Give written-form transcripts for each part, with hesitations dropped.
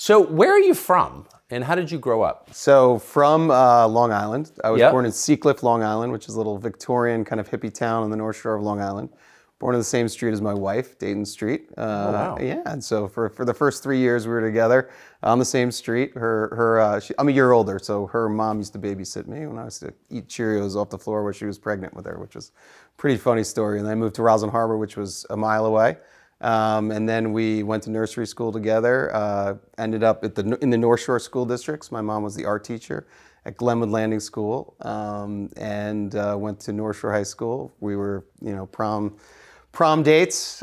So where are you from, and how did you grow up? So from Long Island. I was Yep. born in Seacliff, Long Island, which is a little Victorian kind of hippie town on the North Shore of Long Island. Born on the same street as my wife, Dayton Street. Wow. Yeah, and so for the first 3 years we were together on the same street. I'm a year older, so her mom used to babysit me when I used to eat Cheerios off the floor where she was pregnant with her, which was a pretty funny story. And then I moved to Roslyn Harbor, which was a mile away. And then we went to nursery school together, ended up in the North Shore school districts. My mom was the art teacher at Glenwood Landing School, and went to North Shore High School. We were, prom dates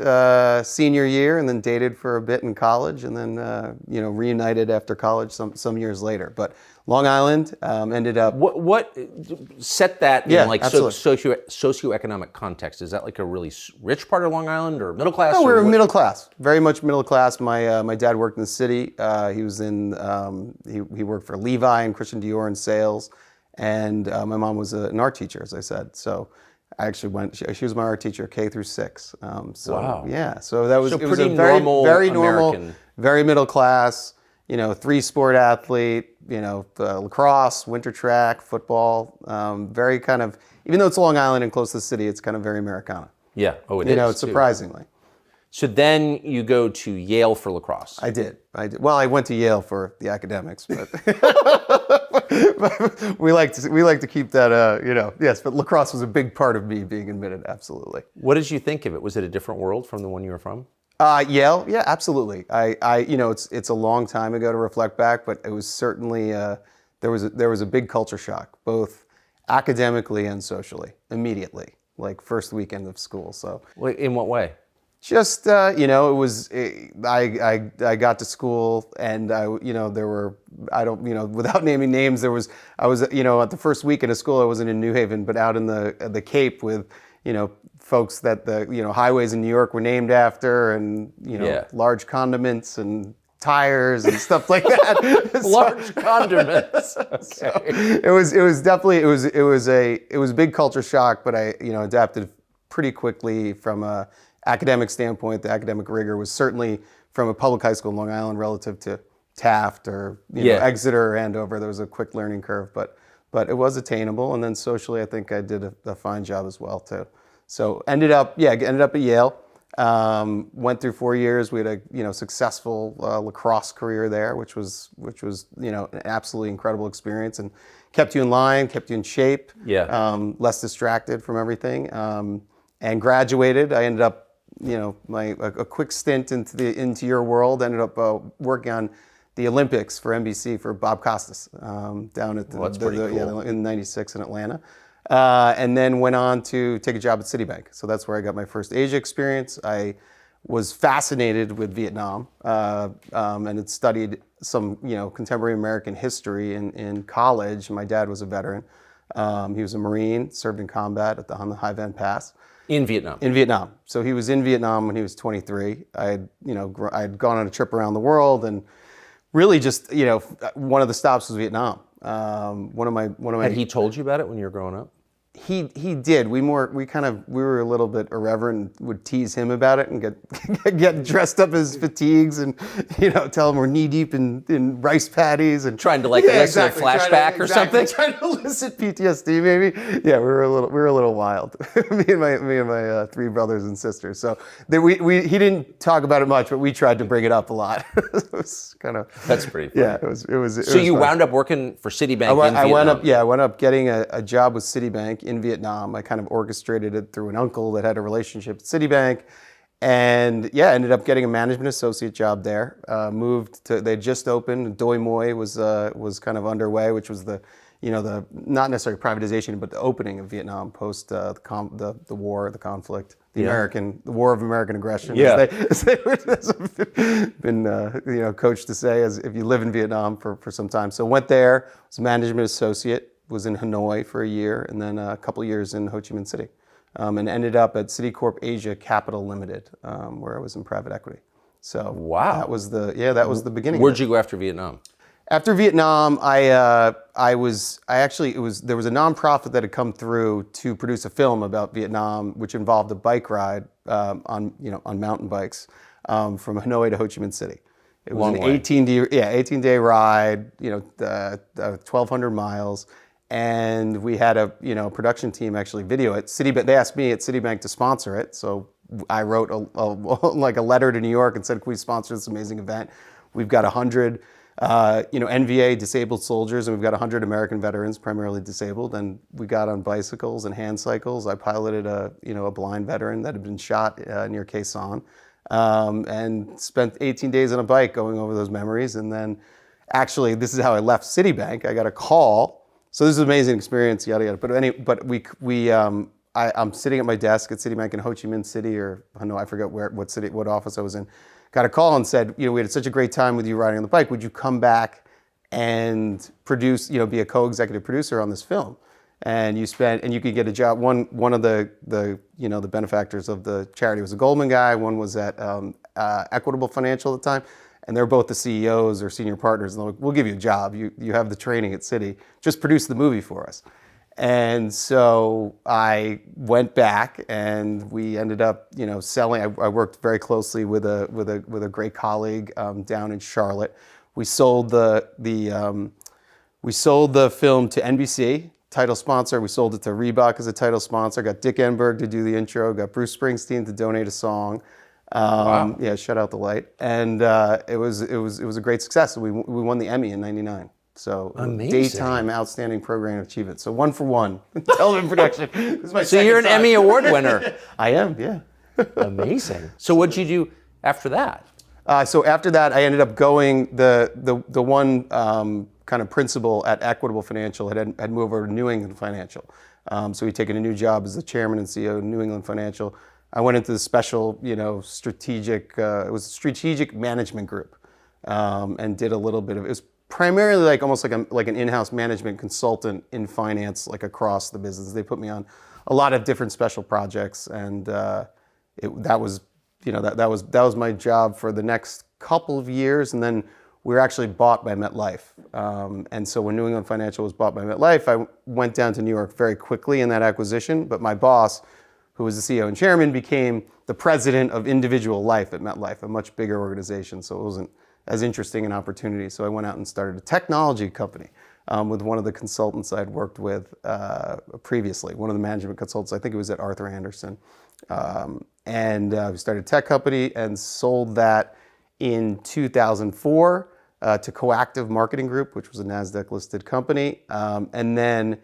senior year, and then dated for a bit in college, and then reunited after college some years later. But Long Island ended up. What set that Yeah, in like socioeconomic context? Is that like a really rich part of Long Island or middle class? No, we or were what? middle class, very much middle class. My dad worked in the city. He was in he worked for Levi and Christian Dior in sales, and my mom was an art teacher, as I said. So I actually went. She was my art teacher K through 6. So Wow. yeah, so that was So it was a pretty very normal very normal, American. very middle class. 3-sport athlete. Lacrosse, winter track, football. Very kind of, even though it's Long Island and close to the city, it's kind of very Americana. Yeah. Oh, it is. too. Surprisingly. So then you go to Yale for lacrosse. I did. Well, I went to Yale for the academics, but we like to keep that. Yes, but lacrosse was a big part of me being admitted. Absolutely. What did you think of it? Was it a different world from the one you were from? Yale, yeah, absolutely. It's a long time ago to reflect back, but it was certainly there was a big culture shock, both academically and socially, immediately, like first weekend of school. So. In what way? Just it was. I got to school, and there were. I don't. Without naming names, I was. At the first weekend of school, I wasn't in New Haven, but out in the Cape with, folks that the highways in New York were named after, and Yeah. large condiments and tires and stuff like that. Large condiments. So it was definitely it was a big culture shock, but I adapted pretty quickly from a academic standpoint. The academic rigor was certainly from a public high school in Long Island relative to Taft or Exeter or Andover. There was a quick learning curve, but it was attainable. And then socially, I think I did a fine job as well too. So ended up at Yale. Went through 4 years. We had a successful lacrosse career there, which was an absolutely incredible experience, and kept you in line, kept you in shape. Yeah. Less distracted from everything. And graduated. I ended up, a quick stint into your world. Ended up working on the Olympics for NBC for Bob Costas down at That's pretty cool. in '96 in Atlanta. And then went on to take a job at Citibank. So that's where I got my first Asia experience. I was fascinated with Vietnam and had studied some, contemporary American history in college. My dad was a veteran. He was a Marine, served in combat on the Hai Van Pass. In Vietnam. In Vietnam. So he was in Vietnam when he was 23. I had gone on a trip around the world, and really just, one of the stops was Vietnam. Had he told you about it when you were growing up? He did. We were a little bit irreverent and would tease him about it and get dressed up as fatigues and tell him we're knee deep in rice patties and Trying to elicit a flashback or something? Trying to elicit PTSD maybe. Yeah, we were a little wild. me and my 3 brothers and sisters. So he didn't talk about it much, but we tried to bring it up a lot. It was kind of. That's pretty funny. Yeah, it was. So you wound up working for Citibank in Vietnam? I wound up getting a job with Citibank in Vietnam. I kind of orchestrated it through an uncle that had a relationship at Citibank, and ended up getting a management associate job there. They just opened. Doi Moi was kind of underway, which was the not necessarily privatization, but the opening of Vietnam post the war, the conflict, the war of American aggression. Yeah. As they've been coached to say, as if you live in Vietnam for some time. So went there, was a management associate, was in Hanoi for a year, and then a couple years in Ho Chi Minh City, and ended up at Citicorp Asia Capital Limited, where I was in private equity. So wow, that was the beginning. Where'd you go after Vietnam? After Vietnam, there was a nonprofit that had come through to produce a film about Vietnam, which involved a bike ride on mountain bikes from Hanoi to Ho Chi Minh City. It was Long an way. 18-day ride, 1,200 miles. And we had a production team actually video it. Citibank, they asked me at Citibank to sponsor it. So I wrote like a letter to New York and said, can we sponsor this amazing event? We've got 100 NVA disabled soldiers, and we've got 100 American veterans, primarily disabled, and we got on bicycles and hand cycles. I piloted a blind veteran that had been shot near Khe Sanh, and spent 18 days on a bike going over those memories. And then, actually, this is how I left Citibank. I got a call. So this is an amazing experience, yada yada. I'm sitting at my desk at Citibank in Ho Chi Minh City, or I forget what office I was in. Got a call and said, we had such a great time with you riding on the bike. Would you come back and produce, be a co-executive producer on this film? And you could get a job. One of the benefactors of the charity was a Goldman guy. One was at Equitable Financial at the time, and they're both the CEOs or senior partners. And they're like, we'll give you a job. You have the training at Citi. Just produce the movie for us. And so I went back, and we ended up, selling. I worked very closely with a great colleague down in Charlotte. We sold the film to NBC, title sponsor. We sold it to Reebok as a title sponsor. Got Dick Enberg to do the intro. Got Bruce Springsteen to donate a song. Wow. Yeah, Shut Out the Light, and it was a great success. We won the Emmy in '99. So Amazing. Daytime Outstanding Program Achievement. So 1 for 1 television production. This is my So you're an second time. Emmy Award winner. I am, yeah. Amazing. So what'd you do after that? So after that, I ended up going. The one kind of principal at Equitable Financial had moved over to New England Financial. So he'd taken a new job as the chairman and CEO of New England Financial. I went into the special, strategic. It was a strategic management group, and did a little bit of it. Was primarily almost like an in-house management consultant in finance, across the business. They put me on a lot of different special projects, and that was my job for the next couple of years. And then we were actually bought by MetLife. And so when New England Financial was bought by MetLife, I went down to New York very quickly in that acquisition. But my boss, who was the CEO and chairman, became the president of individual life at MetLife, a much bigger organization. So it wasn't as interesting an opportunity. So I went out and started a technology company with one of the consultants I'd worked with previously, one of the management consultants. I think it was at Arthur Andersen. And we started a tech company and sold that in 2004 to Coactive Marketing Group, which was a NASDAQ-listed company. And then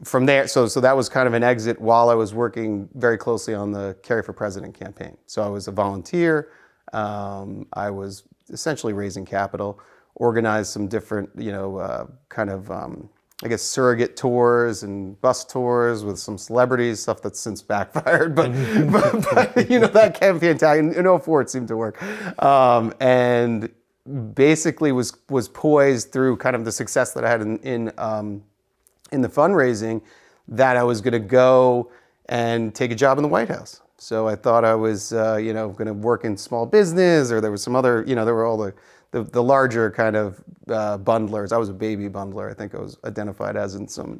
from there, so that was kind of an exit while I was working very closely on the Carry for President campaign. So I was a volunteer. I was essentially raising capital, organized some different, I guess, surrogate tours and bus tours with some celebrities, stuff that's since backfired. But that campaign in 2004 it seemed to work. And basically was poised through kind of the success that I had in the fundraising that I was going to go and take a job in the White House. So I thought I was, going to work in small business, or there was some other, there were all the larger kind of bundlers. I was a baby bundler. I think I was identified as in some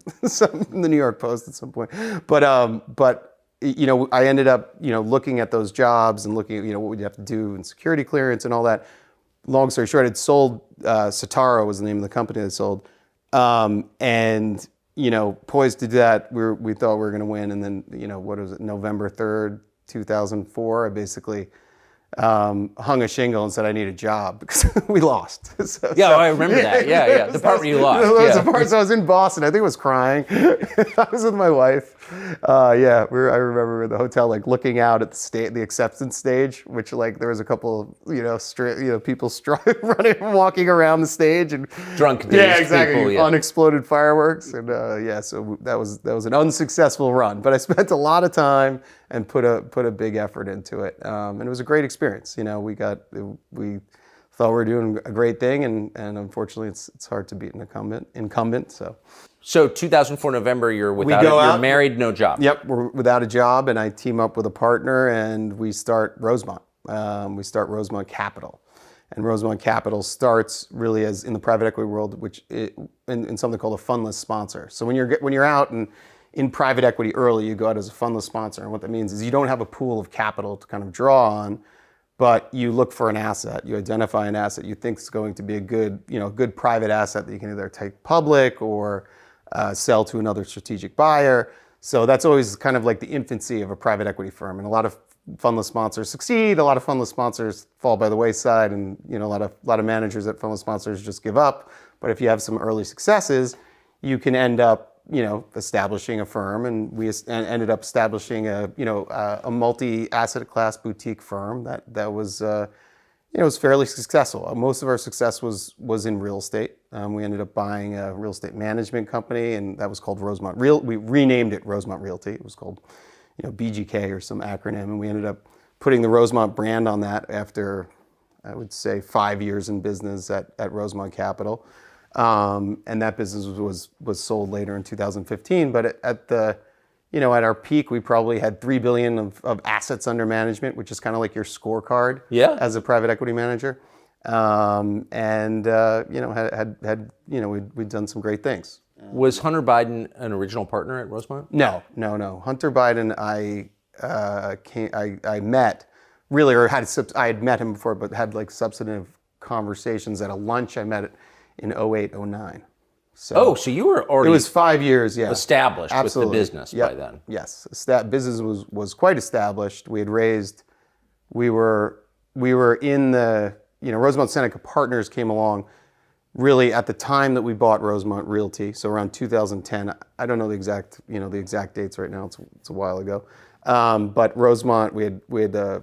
in the New York Post at some point. But I ended up, looking at those jobs and looking at, what we'd have to do in security clearance and all that. Long story short, I'd sold, Sataro was the name of the company that sold. And poised to do that, we thought we were going to win. And then, what was it, November 3rd, 2004, I basically hung a shingle and said I need a job because we lost. I remember that. Yeah. The part where you lost. The part, so I was in Boston. I think I was crying. I was with my wife. I remember in the hotel, looking out at the acceptance stage, which there was a couple of people running, walking around the stage, and drunk dudes, yeah, exactly, people, yeah. unexploded fireworks, and so that was an unsuccessful run. But I spent a lot of time and put a big effort into it, and it was a great experience. We thought we were doing a great thing, and unfortunately, it's hard to beat an incumbent. So 2004 November, you're you're married, no job. Yep, we're without a job, and I team up with a partner, and we start Rosemont. We start Rosemont Capital, and Rosemont Capital starts really as in the private equity world, which in something called a fundless sponsor. So when you're out and in private equity early, you go out as a fundless sponsor, and what that means is you don't have a pool of capital to kind of draw on, but you look for an asset. You identify an asset you think is going to be a good, good private asset that you can either take public or sell to another strategic buyer. So that's always kind of like the infancy of a private equity firm. And a lot of fundless sponsors succeed. A lot of fundless sponsors fall by the wayside, and a lot of managers at fundless sponsors just give up. But if you have some early successes, you can end up establishing a firm, and we ended up establishing a multi-asset class boutique firm that was was fairly successful. Most of our success was in real estate. We ended up buying a real estate management company, and that was called Rosemont Real. We renamed it Rosemont Realty. It was called BGK or some acronym, and we ended up putting the Rosemont brand on that after, I would say, 5 years in business at Rosemont Capital. And that business was sold later in 2015. But at our peak, we probably had $3 billion of assets under management, which is kind of like your scorecard as a private equity manager. We'd done some great things. Was Hunter Biden an original partner at Rosemont? No. Hunter Biden, I met really, or I had met him before, but had like substantive conversations at a lunch I met in 08, 09. So you were already it was 5 years, established Absolutely. with the business by then. Yes, business was quite established. We were in the Rosemont Seneca Partners came along really at the time that we bought Rosemont Realty, so around 2010. I don't know the exact dates right now. It's a while ago. But Rosemont, we had an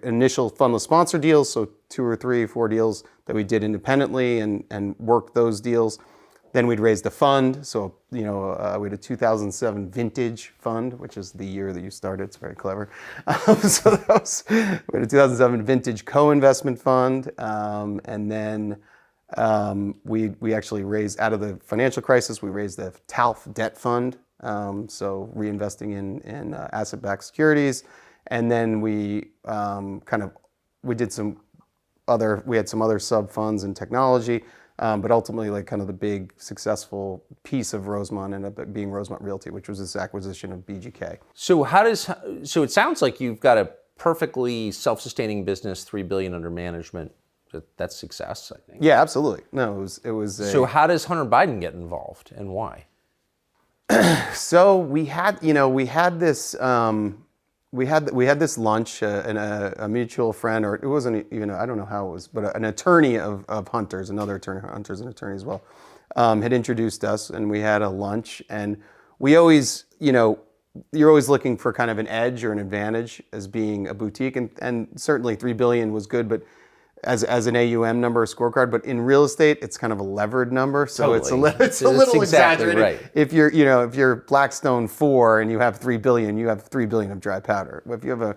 initial fundless sponsor deals, so 2 or 3, 4 deals that we did independently and worked those deals. Then we'd raised a fund, so we had a 2007 vintage fund, which is the year that you started. It's very clever. So we had a 2007 vintage co-investment fund, and then we actually raised, out of the financial crisis, we raised the TALF debt fund. So reinvesting in asset-backed securities, and then we had some other sub funds in technology, but ultimately like kind of the big successful piece of Rosemont ended up being Rosemont Realty, which was this acquisition of BGK. So it sounds like you've got a perfectly self-sustaining business, $3 billion under management. That's success, I think. Yeah, absolutely. No, it was. So how does Hunter Biden get involved, and why? So we had this lunch, and a mutual friend, or it wasn't even, I don't know how it was, but an attorney of Hunter's, another attorney, Hunter's an attorney as well, had introduced us, and we had a lunch, and we always, you're always looking for kind of an edge or an advantage as being a boutique, and certainly $3 billion was good, but as an AUM number, a scorecard, but in real estate, it's kind of a levered number, so totally. it's a little exactly exaggerated. Right. If you're Blackstone 4 and you have $3 billion, you have $3 billion of dry powder. If you have a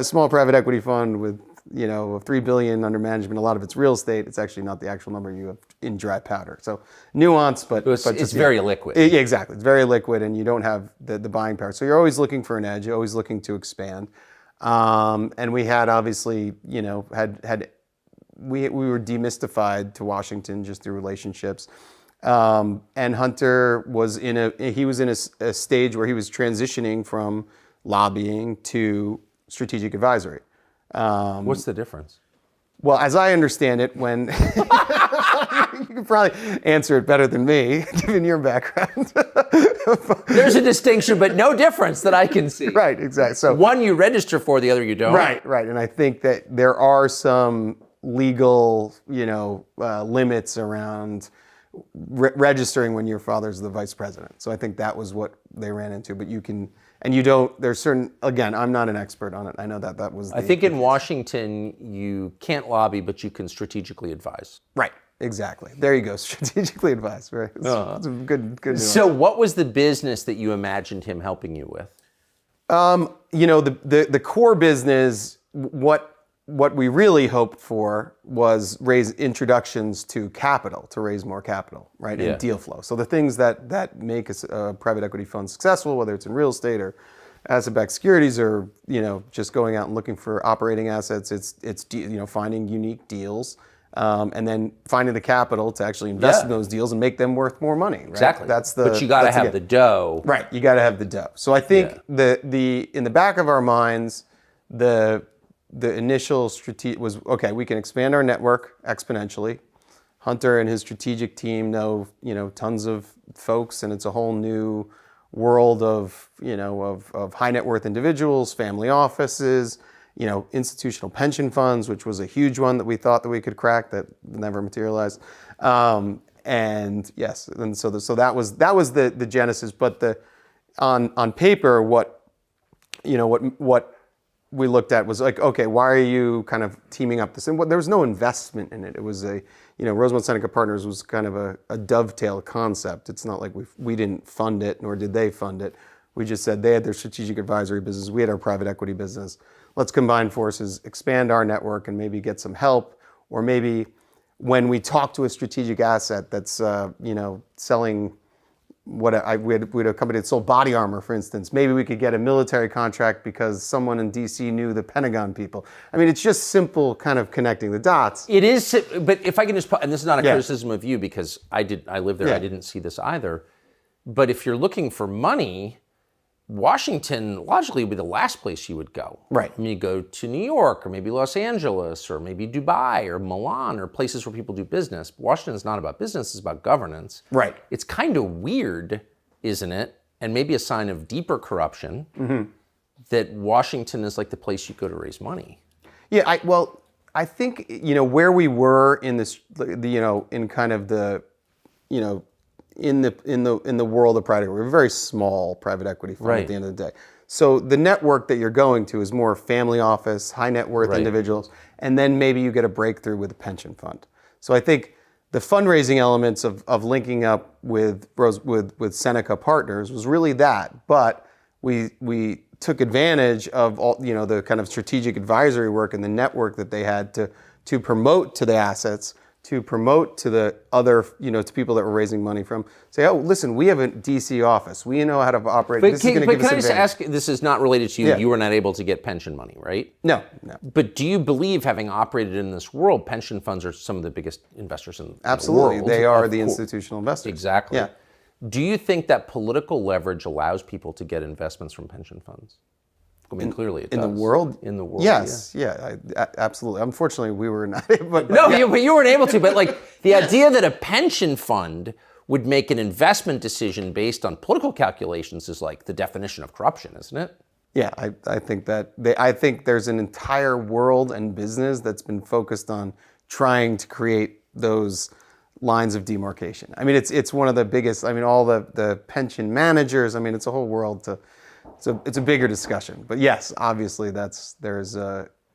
small private equity fund with $3 billion under management, a lot of it's real estate. It's actually not the actual number you have in dry powder. So nuance, but it's very liquid. Exactly, it's very liquid, and you don't have the buying power. So you're always looking for an edge. You're always looking to expand. And we had obviously, we were demystified to Washington just through relationships. And Hunter was in a stage where he was transitioning from lobbying to strategic advisory. What's the difference? Well, as I understand it, when you can probably answer it better than me, given your background. There's a distinction, but no difference that I can see. Right, exactly. So one you register for, the other you don't. Right. And I think that there are some legal, limits around registering when your father's the vice president. So I think that was what they ran into. But you can, and you don't. There's certain. Again, I'm not an expert on it. I know that was. I think in Washington you can't lobby, but you can strategically advise. Right. Exactly. There you go. Strategically advised. Right. It's a good. So, what was the business that you imagined him helping you with? The core business. What we really hoped for was raise introductions to capital, to raise more capital, right, and deal flow. So the things that make a private equity fund successful, whether it's in real estate or asset-backed securities, or just going out and looking for operating assets, it's finding unique deals. And then finding the capital to actually invest in those deals and make them worth more money. Right? Exactly. But you got to have the dough. Right. You got to have the dough. So I think in the back of our minds, the initial was, okay, we can expand our network exponentially. Hunter and his strategic team know, tons of folks, and it's a whole new world of, of high net worth individuals, family offices, institutional pension funds, which was a huge one that we thought that we could crack that never materialized. And yes, and so that was the genesis. But on paper, what we looked at was like, okay, why are you kind of teaming up this? And there was no investment in it. It was Rosemont Seneca Partners was kind of a dovetail concept. It's not like we didn't fund it, nor did they fund it. We just said they had their strategic advisory business, we had our private equity business. Let's combine forces, expand our network, and maybe get some help. Or maybe when we talk to a strategic asset that's selling we had a company that sold body armor, for instance. Maybe we could get a military contract because someone in DC knew the Pentagon people. I mean, it's just simple kind of connecting the dots. It is, but if I can just, and this is not a criticism of you because I lived there, I didn't see this either. But if you're looking for money, Washington logically would be the last place you would go. Right. I mean, you go to New York or maybe Los Angeles or maybe Dubai or Milan or places where people do business. Washington is not about business, it's about governance. Right. It's kind of weird, isn't it? And maybe a sign of deeper corruption that Washington is like the place you go to raise money. Yeah, I think, where we were in this, in kind of the, in the world of private equity. We're a very small private equity fund at the end of the day. So the network that you're going to is more family office, high net worth individuals, and then maybe you get a breakthrough with a pension fund. So I think the fundraising elements of linking up with Seneca Partners was really that, but we took advantage of all the kind of strategic advisory work and the network that they had to promote to the assets, to promote to the other, to people that we're raising money from. Say, oh, listen, we have a DC office. We know how to operate. This is going to give us can I just advantage. ask, this is not related to you. Yeah. You were not able to get pension money, right? No. But do you believe, having operated in this world, pension funds are some of the biggest investors in the world? Absolutely. They are the institutional investors. Exactly. Yeah. Do you think that political leverage allows people to get investments from pension funds? I mean, clearly it does. In the world? In the world, yes. Absolutely. Unfortunately, we were not able. But but you weren't able to. But like the idea that a pension fund would make an investment decision based on political calculations is like the definition of corruption, isn't it? Yeah, I think that I think there's an entire world and business that's been focused on trying to create those lines of demarcation. I mean, it's one of the biggest. I mean, all the pension managers. I mean, it's a whole world to. It's a bigger discussion, but yes, obviously that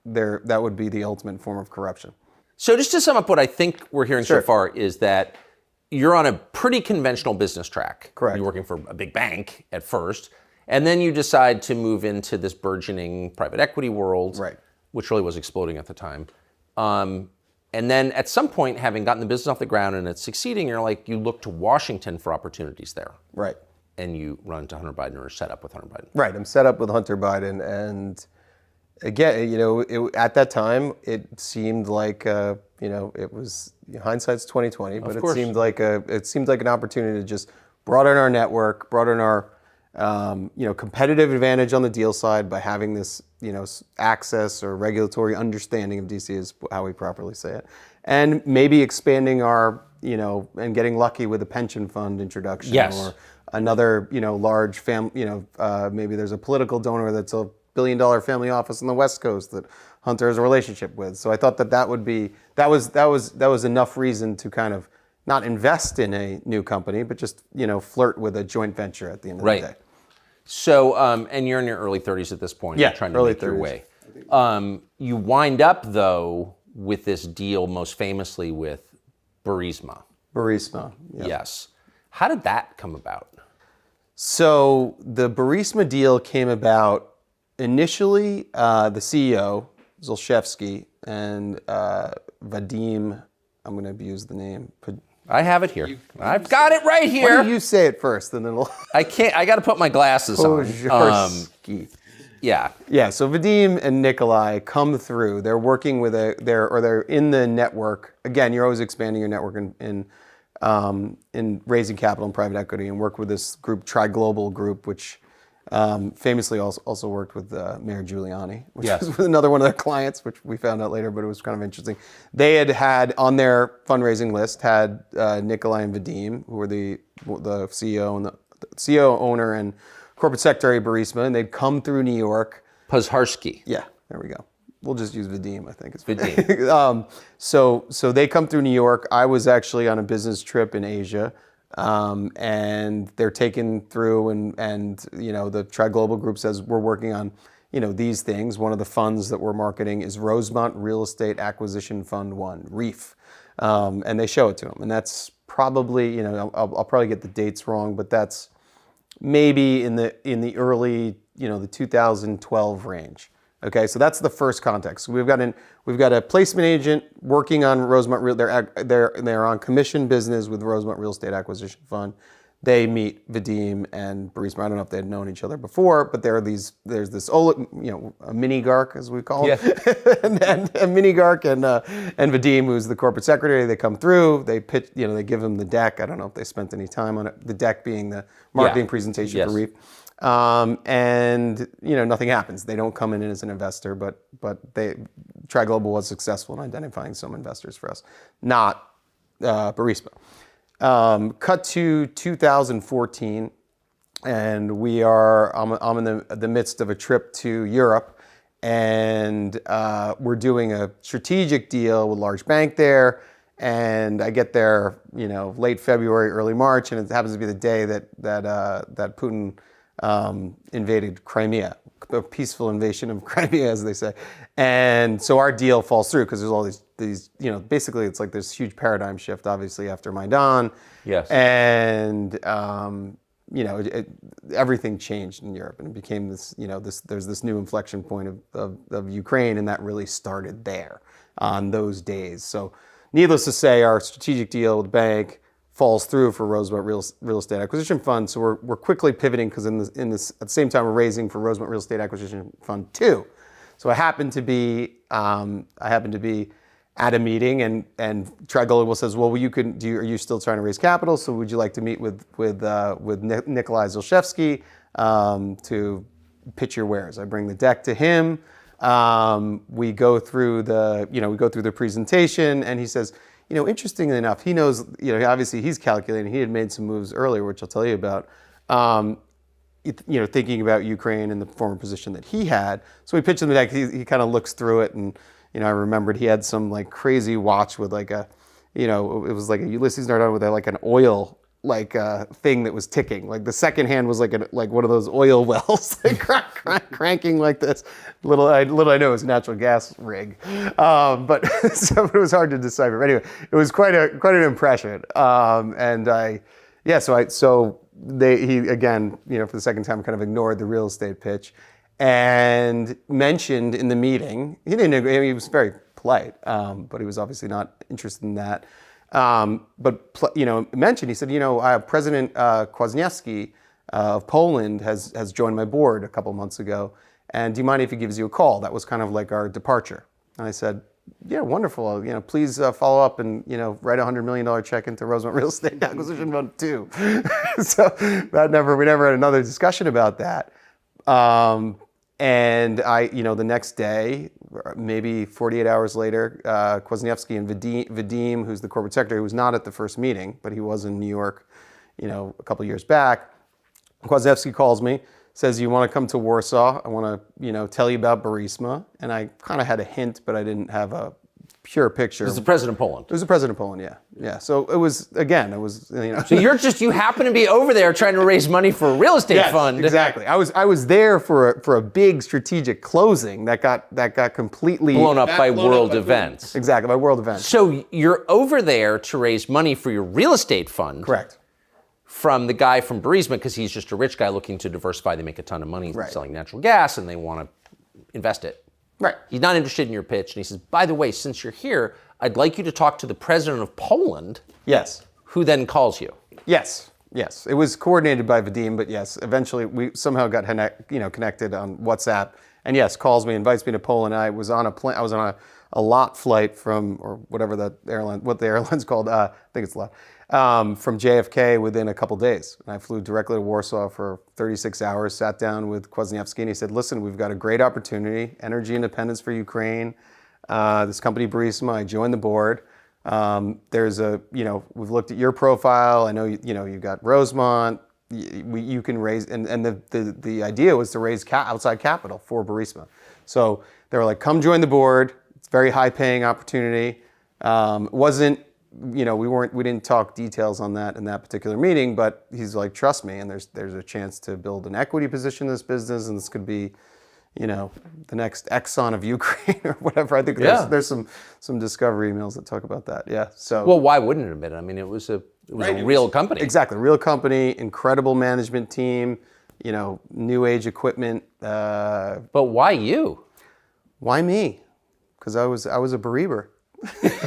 would be the ultimate form of corruption. So just to sum up what I think we're hearing so Sure. far is that you're on a pretty conventional business track. Correct. You're working for a big bank at first, and then you decide to move into this burgeoning private equity world, Right. which really was exploding at the time. And then at some point, having gotten the business off the ground and it's succeeding, you look to Washington for opportunities there. Right. And you run into Hunter Biden or are set up with Hunter Biden. Right. I'm set up with Hunter Biden, and again, at that time, it seemed like it was hindsight's 2020, but course. it seemed like an opportunity to just broaden our network, broaden our competitive advantage on the deal side by having this access or regulatory understanding of DC is how we properly say it, and maybe expanding our and getting lucky with a pension fund introduction. Yes. Or another, large family, maybe there's a political donor that's a $1 billion family office on the West Coast that Hunter has a relationship with. So I thought that was enough reason to kind of not invest in a new company, but just, flirt with a joint venture at the end of the day. So, and you're in your early 30s at this point. Yeah, You're trying to early make your 30s. way. You wind up, though, with this deal most famously with Burisma. Burisma. Yeah. Yes. How did that come about? So the Burisma deal came about initially, the CEO, Zolszewski, and Vadim, I'm going to abuse the name. I have it here. I've got it right here. Why don't you say it first, and then it'll... I can't. I got to put my glasses on. Pozharsky. Yeah. Yeah, so Vadim and Nikolai come through. They're working with they're in the network. Again, you're always expanding your network in raising capital and private equity, and work with this group, Tri Global Group, which Famously also worked with Mayor Giuliani, which Yes. was another one of their clients, which we found out later, but it was kind of interesting. They had on their fundraising list had Nikolai and Vadim, who were the CEO and the CEO, owner, and corporate secretary of Burisma, and they'd come through New York. Pozharsky. Yeah, there we go. We'll just use Vadim, I think. Vadim. So they come through New York. I was actually on a business trip in Asia. And they're taken through, and the Tri Global Group says we're working on these things. One of the funds that we're marketing is Rosemont Real Estate Acquisition Fund 1, REEF, and they show it to them. And that's probably I'll probably get the dates wrong, but that's maybe in the early the 2012 range. Okay, so that's the first context. We've got a placement agent working on Rosemont Real. They're on commission business with Rosemont Real Estate Acquisition Fund. They meet Vadim and Burisma. I don't know if they had known each other before, but there's this a mini Gark, as we call him, and a mini Gark and Vadim, who's the corporate secretary. They come through. They pitch. They give him the deck. I don't know if they spent any time on it. The deck being the marketing presentation for REEF. And nothing happens. They don't come in as an investor, but Tri Global was successful in identifying some investors for us, not Burisma. Cut to 2014, and I'm in the midst of a trip to Europe, and we're doing a strategic deal with a large bank there. And I get there, late February, early March, and it happens to be the day that Putin invaded Crimea, a peaceful invasion of Crimea, as they say. And so our deal falls through because there's all these basically it's like this huge paradigm shift, obviously, after Maidan. Yes. And, everything changed in Europe, and it became there's this new inflection point of Ukraine, and that really started there on those days. So needless to say, our strategic deal with the bank falls through for Rosemont Real Estate Acquisition Fund. So we're quickly pivoting because at the same time we're raising for Rosemont Real Estate Acquisition Fund 2. So I happened to be at a meeting, and Tri Global says, well, are you still trying to raise capital? So would you like to meet with Nikolai Zlochevsky to pitch your wares? I bring the deck to him. We go through the presentation, and he says, interestingly enough, he knows, obviously he's calculating. He had made some moves earlier, which I'll tell you about, thinking about Ukraine and the former position that he had. So we pitched him the deck. He kind of looks through it, and, I remembered he had some like crazy watch with like it was like a Ulysses Nardone with like an oil thing that was ticking. Like the second hand was like one of those oil wells, like cranking like this. Little I know it was a natural gas rig, but so it was hard to decipher. But anyway, it was quite an impression. He again, for the second time, kind of ignored the real estate pitch, and mentioned in the meeting, he didn't agree. I mean, he was very polite, but he was obviously not interested in that. Mentioned, he said, President Kwasniewski of Poland has joined my board a couple months ago, and do you mind if he gives you a call? That was kind of like our departure. And I said, yeah, wonderful. Please follow up and write $100 million check into Rosemont Real Estate Acquisition Fund 2. So we never had another discussion about that. And the next day, maybe 48 hours later, Kwasniewski and Vadim, who's the corporate secretary, who was not at the first meeting, but he was in New York, a couple of years back. Kwasniewski calls me, says, you want to come to Warsaw? I want to, tell you about Burisma. And I kind of had a hint, but I didn't have a pure picture. It was the president of Poland. It was the president of Poland, yeah. Yeah, so it was. So you happen to be over there trying to raise money for a real estate fund. Exactly. I was there for a big strategic closing that got completely blown up by world events. Exactly, by world events. So you're over there to raise money for your real estate fund. Correct. From the guy from Burisma, because he's just a rich guy looking to diversify. They make a ton of money selling natural gas, and they want to invest it. Right. He's not interested in your pitch, and he says, by the way, since you're here, I'd like you to talk to the president of Poland. Yes. Who then calls you. Yes. It was coordinated by Vadim, but yes, eventually we somehow got connected on WhatsApp, and yes, calls me, invites me to Poland. I was on a a lot flight from, or whatever what the airline's called, I think it's LOT, from JFK within a couple days. And I flew directly to Warsaw for 36 hours, sat down with Kwasniewski, and he said, listen, we've got a great opportunity, energy independence for Ukraine. This company, Burisma, I joined the board. There's we've looked at your profile. I know, you've got Rosemont. You can raise, and the idea was to raise outside capital for Burisma. So they were like, come join the board. It's a very high paying opportunity. It wasn't, we didn't talk details on that in that particular meeting, but he's like, trust me, and there's a chance to build an equity position in this business, and this could be, the next Exxon of Ukraine or whatever. I think there's some discovery emails that talk about that. Yeah. So well, why wouldn't it have been? I mean, it was a real company. Exactly, real company, incredible management team. New age equipment. But why you? Why me? Because I was a Belieber.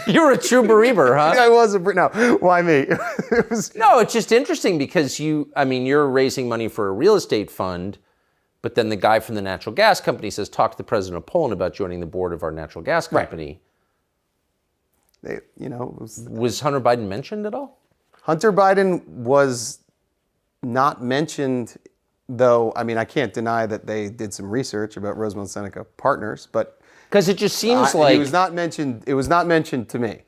You're a true Belieber, huh? I was no. Why me? No, it's just interesting because you're raising money for a real estate fund. But then the guy from the natural gas company says, talk to the president of Poland about joining the board of our natural gas company. Right. Was Hunter Biden mentioned at all? Hunter Biden was not mentioned, though. I mean, I can't deny that they did some research about Rosemont Seneca Partners, but because it just seems like it was not mentioned. It was not mentioned to me.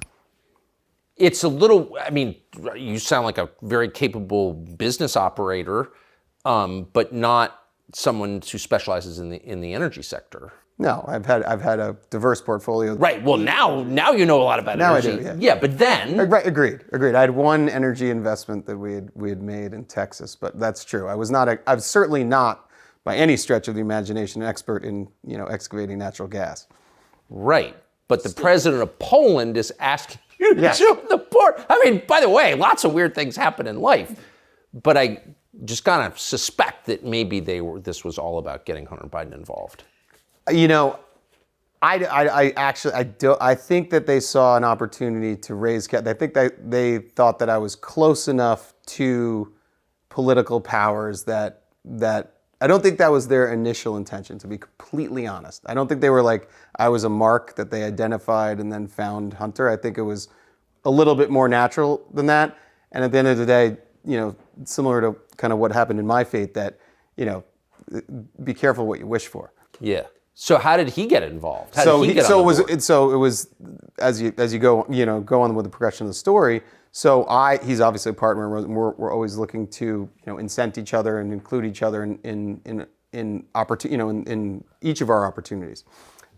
It's a little. I mean, you sound like a very capable business operator, but not someone who specializes in the energy sector. No, I've had a diverse portfolio. Right. Well, now you know a lot about energy. Now I do. Yeah. Yeah, but then. Right. Agreed. I had one energy investment that we had made in Texas, but that's true. I was certainly not by any stretch of the imagination an expert in excavating natural gas. Right. But the president of Poland is asking you to join the board. I mean, by the way, lots of weird things happen in life, but I just kind of suspect that maybe this was all about getting Hunter Biden involved. I think that they saw an opportunity to raise capital. I think that they thought that I was close enough to political powers that I don't think that was their initial intention, to be completely honest. I don't think they were like, I was a mark that they identified and then found Hunter. I think it was a little bit more natural than that. And at the end of the day, similar to kind of what happened in my fate, that, be careful what you wish for. Yeah. So how did he get involved? It was as you go on with the progression of the story. So he's obviously a partner, and we're always looking to incent each other and include each other in each of our opportunities.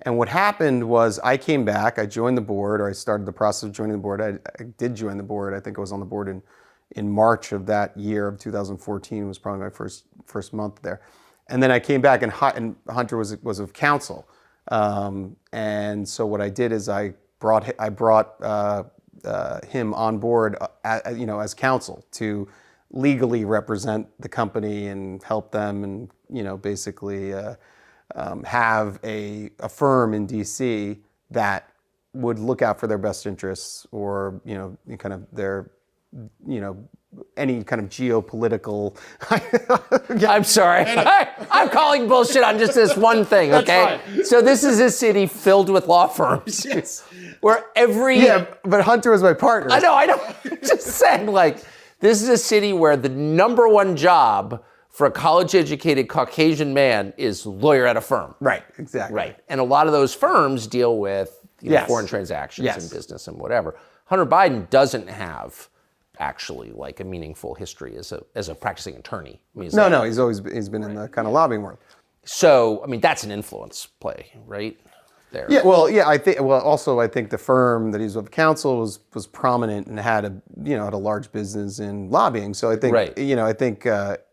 And what happened was I came back, I joined the board, or I started the process of joining the board. I did join the board. I think I was on the board in March of that year of 2014 was probably my first month there. And then I came back and Hunter was of counsel. And so what I did is I brought him on board as counsel to legally represent the company and help them and basically have a firm in DC that would look out for their best interests, or kind of their any kind of geopolitical. I'm sorry. I'm calling bullshit on just this one thing, okay? So this is a city filled with law firms. Yes. Where every... Yeah, but Hunter was my partner. I know. Just saying, this is a city where the number one job for a college-educated Caucasian man is lawyer at a firm. Right, exactly. Right. And a lot of those firms deal with foreign transactions and business and whatever. Hunter Biden doesn't have actually a meaningful history as a practicing attorney. I mean, he's been in the kind of lobbying world. So, I mean, that's an influence play, right? There. Yeah, well, yeah, I think the firm that he's of counsel was prominent and had a large business in lobbying. So I think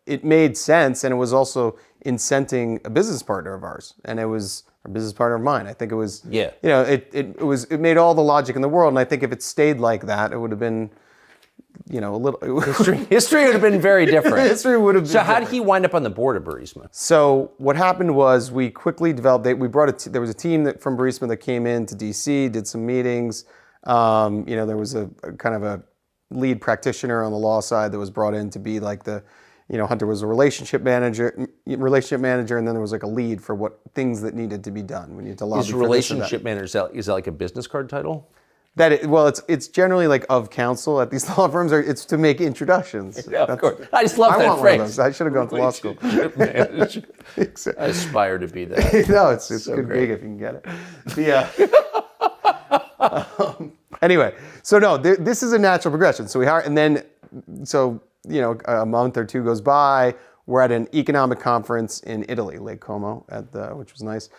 it made sense, and it was also incenting a business partner of ours, and it was a business partner of mine. I think it was it made all the logic in the world, and I think if it stayed like that, it would have been a little history would have been very different. History would have been So how did he wind up on the board of Burisma? So what happened was we quickly developed. There was a team from Burisma that came into DC, did some meetings. There was a kind of a lead practitioner on the law side that was brought in to be like the Hunter was a relationship manager, and then there was like a lead for what things that needed to be done. We need to lobby Is for this or that. relationship manager, is that like a business card title? It's generally like of counsel at these law firms. It's to make introductions. Yeah, of course. I just love that want phrase. One of those. I should have gone to law school. I aspire to be that. No, it's a good gig if you can get it. Anyway, so no, this is a natural progression. So we hire, and then, a month or two goes by. We're at an economic conference in Italy, Lake Como, which was nice.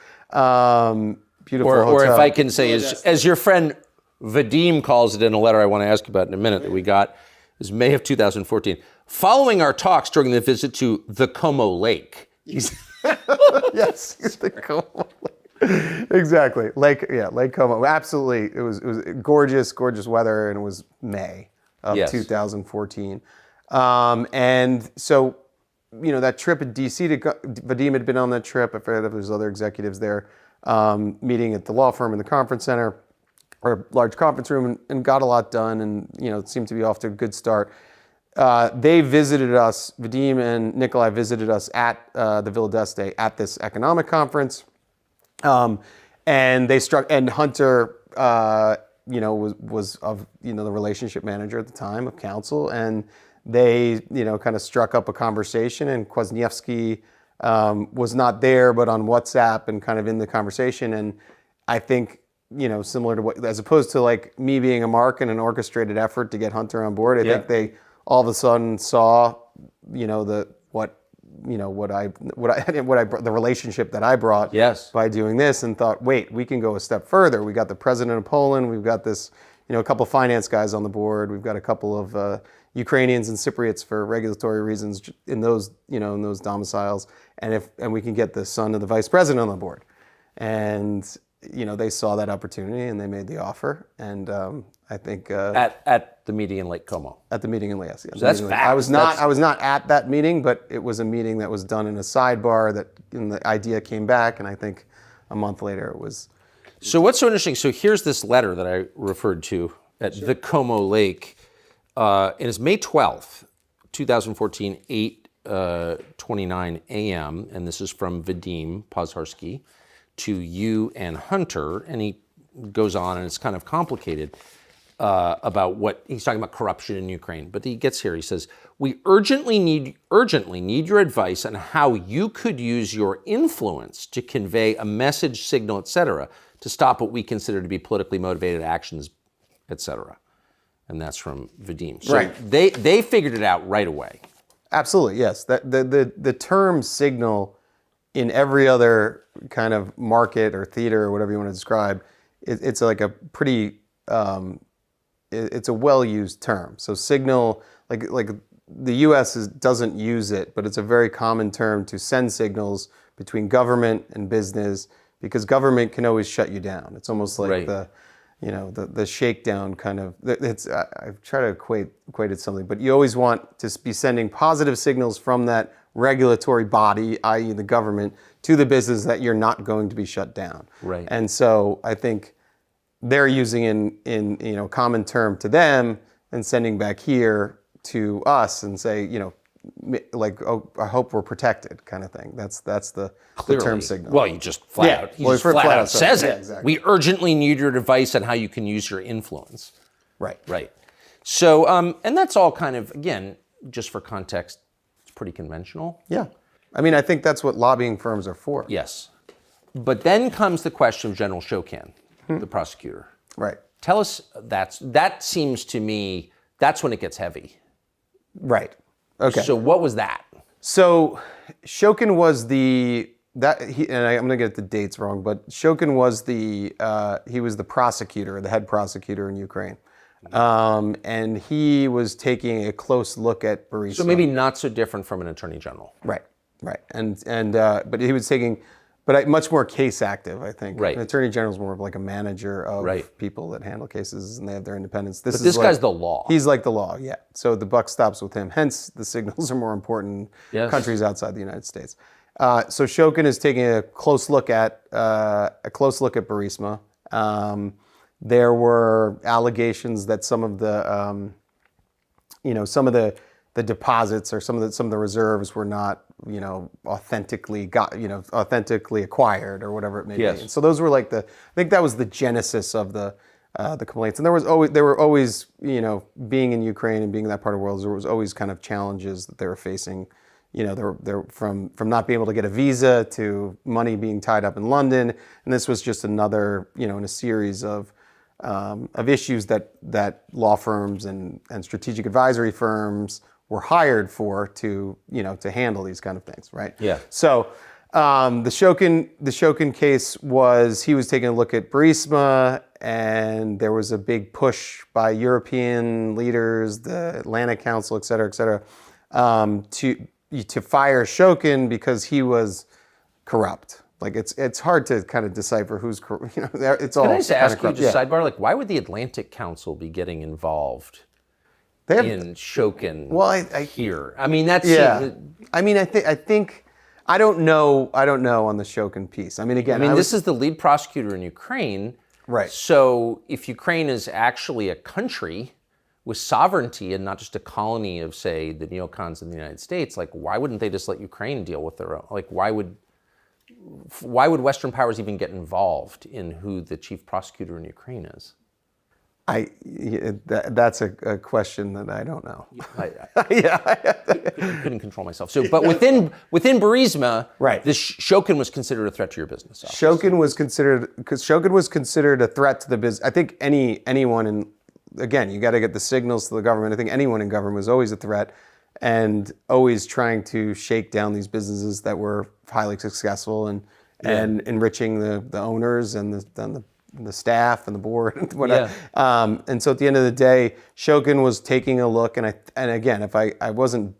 Beautiful hotel. Or if I can say, as your friend Vadim calls it in a letter I want to ask about in a minute that we got, is May of 2014. Following our talks during the visit to the Como Lake. Yes, the Como Lake. Exactly. Lake Como. Absolutely. It was gorgeous weather, and it was May of 2014. And so, that trip at DC, Vadim had been on that trip. I forget if there's other executives there, meeting at the law firm in the conference center or large conference room, and got a lot done, and it seemed to be off to a good start. They visited us, Vadim and Nikolai visited us at the Villa d'Este at this economic conference. And Hunter, was of, the relationship manager at the time of counsel, and they, kind of struck up a conversation, and Kwasniewski was not there, but on WhatsApp and kind of in the conversation. And I think, similar to what, as opposed to like me being a mark and an orchestrated effort to get Hunter on board, I think they all of a sudden saw, the relationship that I brought by doing this, and thought, wait, we can go a step further. We got the president of Poland. We've got this, a couple of finance guys on the board. We've got a couple of Ukrainians and Cypriots for regulatory reasons in those, in those domiciles. And we can get the son of the vice president on the board. And, they saw that opportunity and they made the offer. And I think at the meeting in Lake Como. At the meeting in Lake Como. So that's fact. I was not at that meeting, but it was a meeting that was done in a sidebar and the idea came back, and I think a month later it was. So what's so interesting? So here's this letter that I referred to at the Como Lake. And it's May 12th, 2014, 8:29 a.m. And this is from Vadim Pozharsky to you and Hunter. And he goes on, and it's kind of complicated about what he's talking about, corruption in Ukraine. But he gets here. He says, "We urgently need your advice on how you could use your influence to convey a message, signal, etc., to stop what we consider to be politically motivated actions, etc." And that's from Vadim. So right. They figured it out right away. Absolutely, yes. The term signal in every other kind of market or theater or whatever you want to describe, it's like a pretty, it's a well-used term. So signal, like the U.S. doesn't use it, but it's a very common term to send signals between government and business, because government can always shut you down. It's almost like the shakedown kind of, I try to equate it to something, but you always want to be sending positive signals from that regulatory body, i.e. the government, to the business that you're not going to be shut down. Right. And so I think they're using in common term to them and sending back here to us and say, like, oh, I hope we're protected, kind of thing. That's the term signal. Well, you just flat out says it. Yeah, exactly. We urgently need your advice on how you can use your influence. Right. So, and that's all kind of, again, just for context, it's pretty conventional. Yeah. I mean, I think that's what lobbying firms are for. Yes. But then comes the question of General Shokin, the prosecutor. Right. Tell us, that seems to me, that's when it gets heavy. Right. Okay. So what was that? So Shokin was and I'm going to get the dates wrong, but Shokin was he was the prosecutor, the head prosecutor in Ukraine. And he was taking a close look at Burisma. So maybe not so different from an attorney general. Right. But he was taking, much more case active, I think. Right. An attorney general is more of like a manager of people that handle cases, and they have their independence. This guy's the law. He's like the law, yeah. So the buck stops with him. Hence, the signals are more important in countries outside the United States. So Shokin is taking a close look at Burisma. There were allegations that some of the the deposits or some of the reserves were not, authentically acquired or whatever it may be. And so those were like I think that was the genesis of the complaints. And there were always, being in Ukraine and being in that part of the world, there was always kind of challenges that they were facing. They're from not being able to get a visa to money being tied up in London, and this was just another, in a series of issues that law firms and strategic advisory firms were hired for to handle these kind of things, right? Yeah. So the Shokin case was, he was taking a look at Burisma, and there was a big push by European leaders, the Atlantic Council, et cetera, to fire Shokin because he was corrupt. Like it's hard to kind of decipher who's, it's all. Can I just ask you, just sidebar, like why would the Atlantic Council be getting involved in Shokin? Well, here. I mean, that's I mean, I think I don't know on the Shokin piece. I mean, again, this is the lead prosecutor in Ukraine, right? So if Ukraine is actually a country with sovereignty and not just a colony of, say, the neocons in the United States, like why wouldn't they just let Ukraine deal with their own? Like why would Western powers even get involved in who the chief prosecutor in Ukraine is? That's a question that I don't know. I couldn't control myself. So, but within Burisma, right, this Shokin was considered a threat to your business. Obviously. Shokin was considered a threat to the business. I think anyone in, again, you got to get the signals to the government. I think anyone in government was always a threat, and always trying to shake down these businesses that were highly successful and enriching the owners and the staff and the board and whatever. And so at the end of the day, Shokin was taking a look, and again, if I wasn't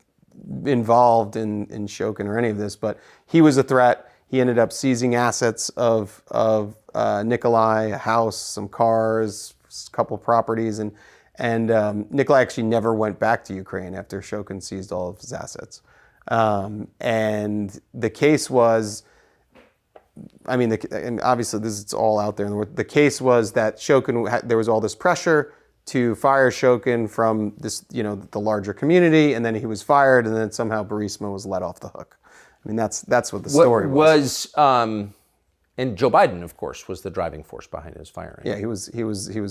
involved in Shokin or any of this, but he was a threat. He ended up seizing assets of Nikolai, a house, some cars, a couple of properties, and Nikolai actually never went back to Ukraine after Shokin seized all of his assets. And the case was, and obviously it's all out there. The case was that Shokin, there was all this pressure to fire Shokin from this, the larger community, and then he was fired, and then somehow Burisma was let off the hook. I mean, that's what the story was. And Joe Biden, of course, was the driving force behind his firing. Yeah, he was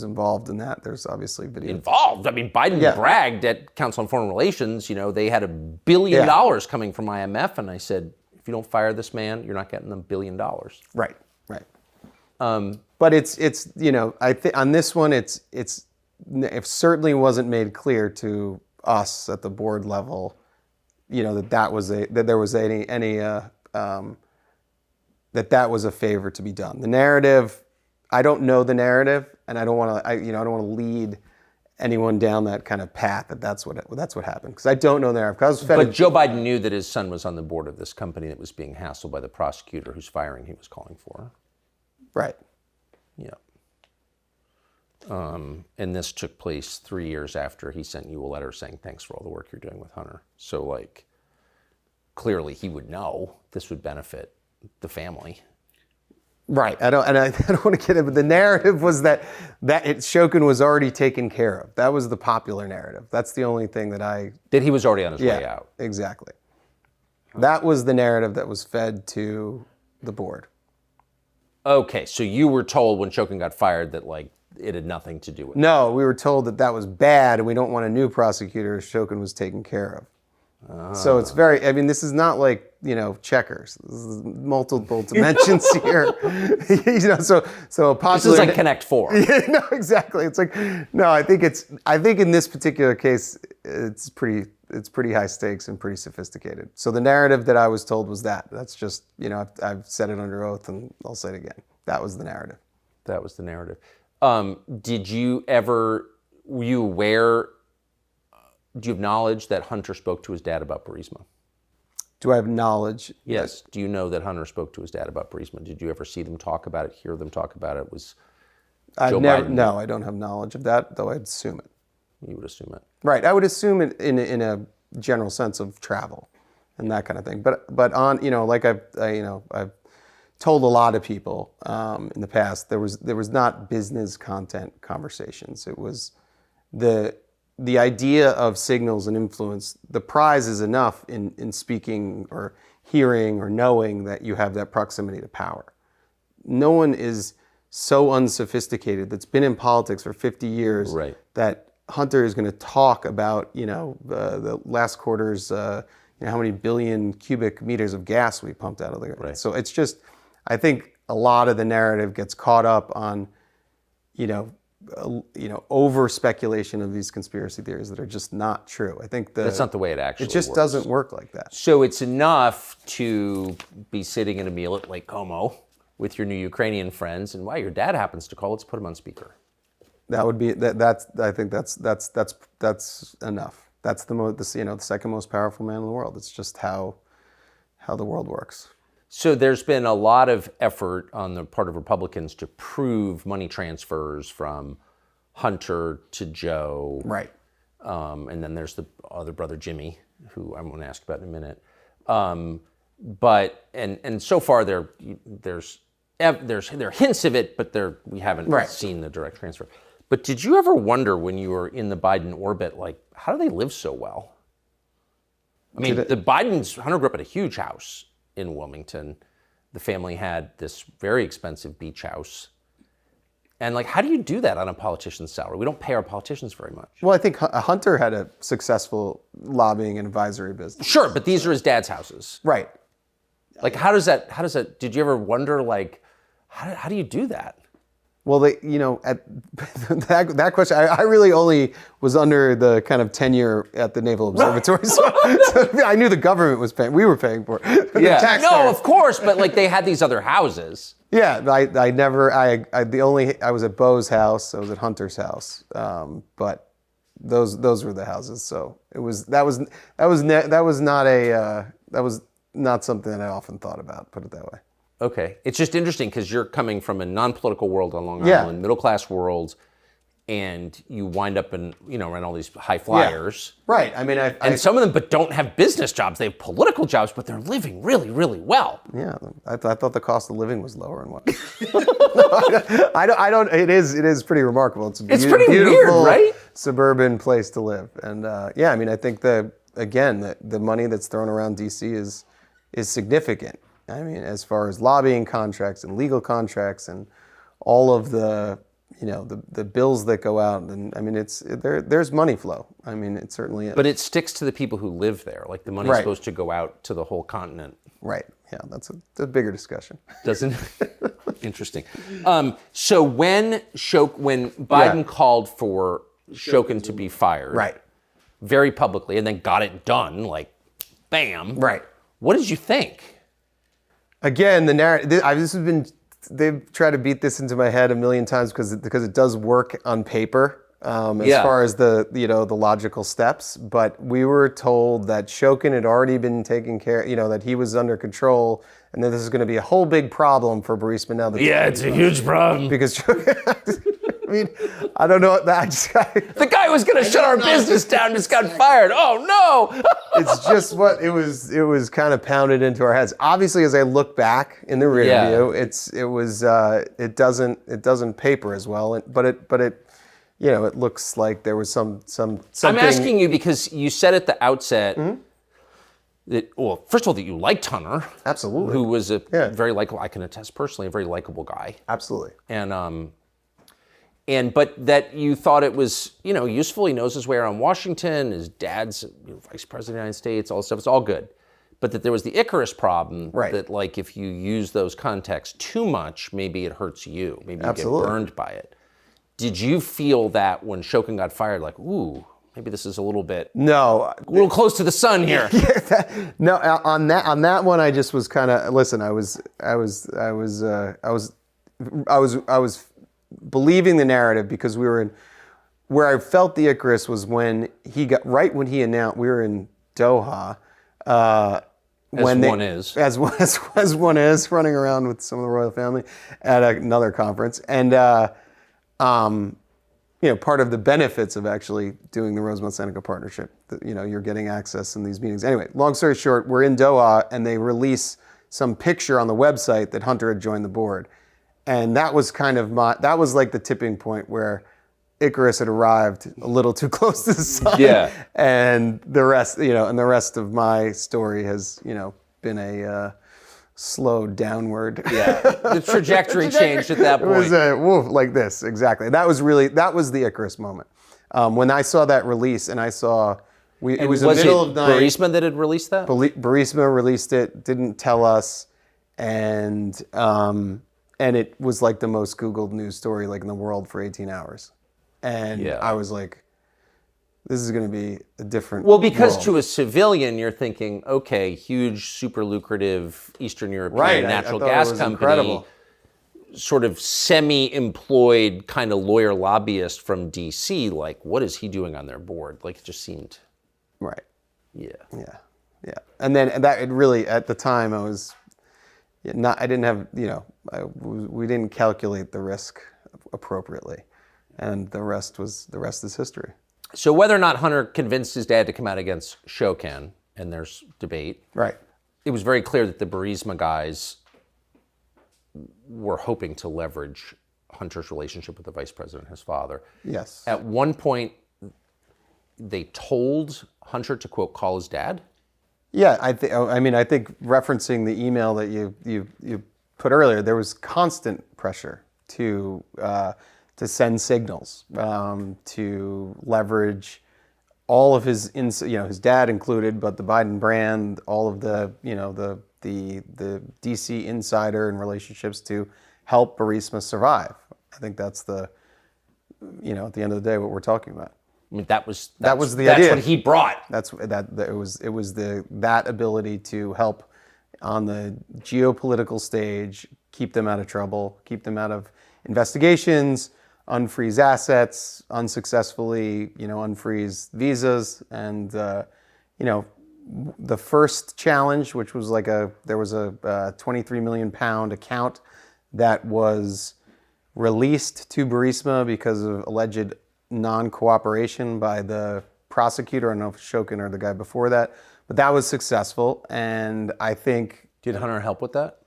involved in that. There's obviously video. Involved? I mean, Biden bragged at Council on Foreign Relations, they had $1 billion coming from IMF, and I said, if you don't fire this man, you're not getting them $1 billion. Right. But it's I think on this one, it certainly wasn't made clear to us at the board level, that there was that was a favor to be done. The narrative, I don't know the narrative, and I don't want to lead anyone down that kind of path. That's what happened, because I don't know the narrative. But Joe Biden knew that his son was on the board of this company that was being hassled by the prosecutor whose firing he was calling for. Right. Yeah. And this took place 3 years after he sent you a letter saying thanks for all the work you're doing with Hunter. So clearly he would know this would benefit the family. Right. I don't want to get it, but the narrative was that Shokin was already taken care of. That was the popular narrative. That's the only thing that he was already on his way out. Exactly. That was the narrative that was fed to the board. Okay, so you were told when Shokin got fired that it had nothing to do with it. No, we were told that was bad and we don't want a new prosecutor. So was taken care of. So it's this is not like, checkers. This is multiple dimensions here. So a popular. This is like Connect Four. No, exactly. It's I think in this particular case, it's pretty high stakes and pretty sophisticated. So the narrative that I was told was that's just, I've said it under oath and I'll say it again. That was the narrative. That was the narrative. Were you aware, do you have knowledge that Hunter spoke to his dad about Burisma? Do I have knowledge? Yes. Do you know that Hunter spoke to his dad about Burisma? Did you ever see them talk about it, hear them talk about it? No, I don't have knowledge of that, though I'd assume it. You would assume it. Right. I would assume it in a general sense of travel and that kind of thing. But on, I've told a lot of people in the past, there was not business content conversations. It was the idea of signals and influence, the prize is enough in speaking or hearing or knowing that you have that proximity to power. No one is so unsophisticated that's been in politics for 50 years Right. that Hunter is going to talk about, the last quarter's, how many billion cubic meters of gas we pumped out of the ground. Right. So it's just, I think a lot of the narrative gets caught up on, over speculation of these conspiracy theories that are just not true. I think That's not the way it actually It just works. doesn't work like that. So it's enough to be sitting at a meal at Lake Como with your new Ukrainian friends, and your dad happens to call. Let's put him on speaker. That would be that's. I think that's enough. That's the second most powerful man in the world. It's just how the world works. So there's been a lot of effort on the part of Republicans to prove money transfers from Hunter to Joe. Right. And then there's the other brother, Jimmy, who I'm going to ask about in a minute. But so far there are hints of it, but we haven't seen the direct transfer. But did you ever wonder when you were in the Biden orbit, like, how do they live so well? I mean, Hunter grew up in a huge house in Wilmington. The family had this very expensive beach house. And how do you do that on a politician's salary? We don't pay our politicians very much. Well, I think Hunter had a successful lobbying and advisory business. Sure, but these are his dad's houses. Right. How does that, did you ever wonder, how do you do that? Well, at that question, I really only was under the kind of tenure at the Naval Observatory, so I knew the government was paying. We were paying for it. Yeah, no, of course, but they had these other houses. Yeah, I was at Bo's house, I was at Hunter's house, but those were the houses. So that was not something that I often thought about. Put it that way. Okay. It's just interesting because you're coming from a non-political world on Long Yeah. Island, middle-class world, and you wind up in, around all these high flyers. Yeah. Right. I mean, and some of them don't have business jobs. They have political jobs, but they're living really, really well. Yeah. I thought the cost of living was lower and what. No, I don't. It is pretty remarkable. It's pretty beautiful, weird, right? Suburban place to live. And I mean, I think the money that's thrown around DC is significant. I mean, as far as lobbying contracts and legal contracts and all of the bills that go out, and I mean, there's money flow. I mean, it certainly is. But it sticks to the people who live there. The money's supposed to go out to the whole continent. Right. Yeah, that's a bigger discussion. Doesn't? Interesting. So when Biden called for Shokin to be fired, right, very publicly, and then got it done, bam, right. What did you think? Again, the narrative. They've tried to beat this into my head a million times because it does work on paper as far as the logical steps. But we were told that Shokin had already been taken care. That he was under control, and that this is going to be a whole big problem for Burisma now. It's a huge problem because. I mean, I don't know. The guy was going to shut our business down, just got fired. Oh no! It's just what it was. It was kind of pounded into our heads. Obviously, as I look back in the rear view, it doesn't paper as well. But it looks like there was something. I'm asking you because you said at the outset that, well, first of all, that you liked Hunter, absolutely, who was a very likable. I can attest personally, a very likable guy, absolutely, but that you thought it was, useful. He knows his way around Washington. His dad's vice president of the United States. All this stuff. It's all good. But that there was the Icarus problem. Right. That if you use those contexts too much, maybe it hurts you. Maybe you absolutely. get burned by it. Did you feel that when Shokin got fired, ooh, maybe this is a little close to the sun here? No, on that one, I just was kind of listen. I was believing the narrative because we were in where I felt the Icarus was when he announced we were in Doha. As one is running around with some of the royal family at another conference, and part of the benefits of actually doing the Rosemont Seneca partnership, you're getting access in these meetings. Anyway, long story short, we're in Doha, and they release some picture on the website that Hunter had joined the board. And that was kind of that was like the tipping point where Icarus had arrived a little too close to the sun. Yeah. And the rest, and the rest of my story has, been a slow downward. Yeah, the trajectory changed at that It was point. like this, exactly. That was the Icarus moment. When I saw that release and I saw, it was the middle of night. Burisma that had released that? Burisma released it, didn't tell us, and it was like the most Googled news story like in the world for 18 hours. And Yeah. I was like, this is going to be a different Well, because world. to a civilian, you're thinking, okay, huge, super lucrative Eastern European Right, natural I thought it gas was company, incredible. sort of semi-employed kind of lawyer lobbyist from DC. Like, what is he doing on their board? Like, it just seemed, Right. yeah. Yeah. And that it really, at the time, I was I didn't have, we didn't calculate the risk appropriately. And the rest is history. So whether or not Hunter convinced his dad to come out against Shokan, and there's debate, Right. it was very clear that the Burisma guys were hoping to leverage Hunter's relationship with the vice president, his father. Yes. At one point, they told Hunter to, quote, call his dad. Yeah, I think referencing the email that you put earlier, there was constant pressure to send signals, to leverage all of his dad included, but the Biden brand, all of the the DC insider and relationships to help Burisma survive. I think that's at the end of the day what we're talking about. I mean, that was the idea. That's what he brought. It was that ability to help on the geopolitical stage, keep them out of trouble, keep them out of investigations, unfreeze assets, unsuccessfully, unfreeze visas, and the first challenge, which was there was a 23 million pound account that was released to Burisma because of alleged non-cooperation by the prosecutor. I don't know if Shokin or the guy before that, but that was successful. And I think Did Hunter help with that?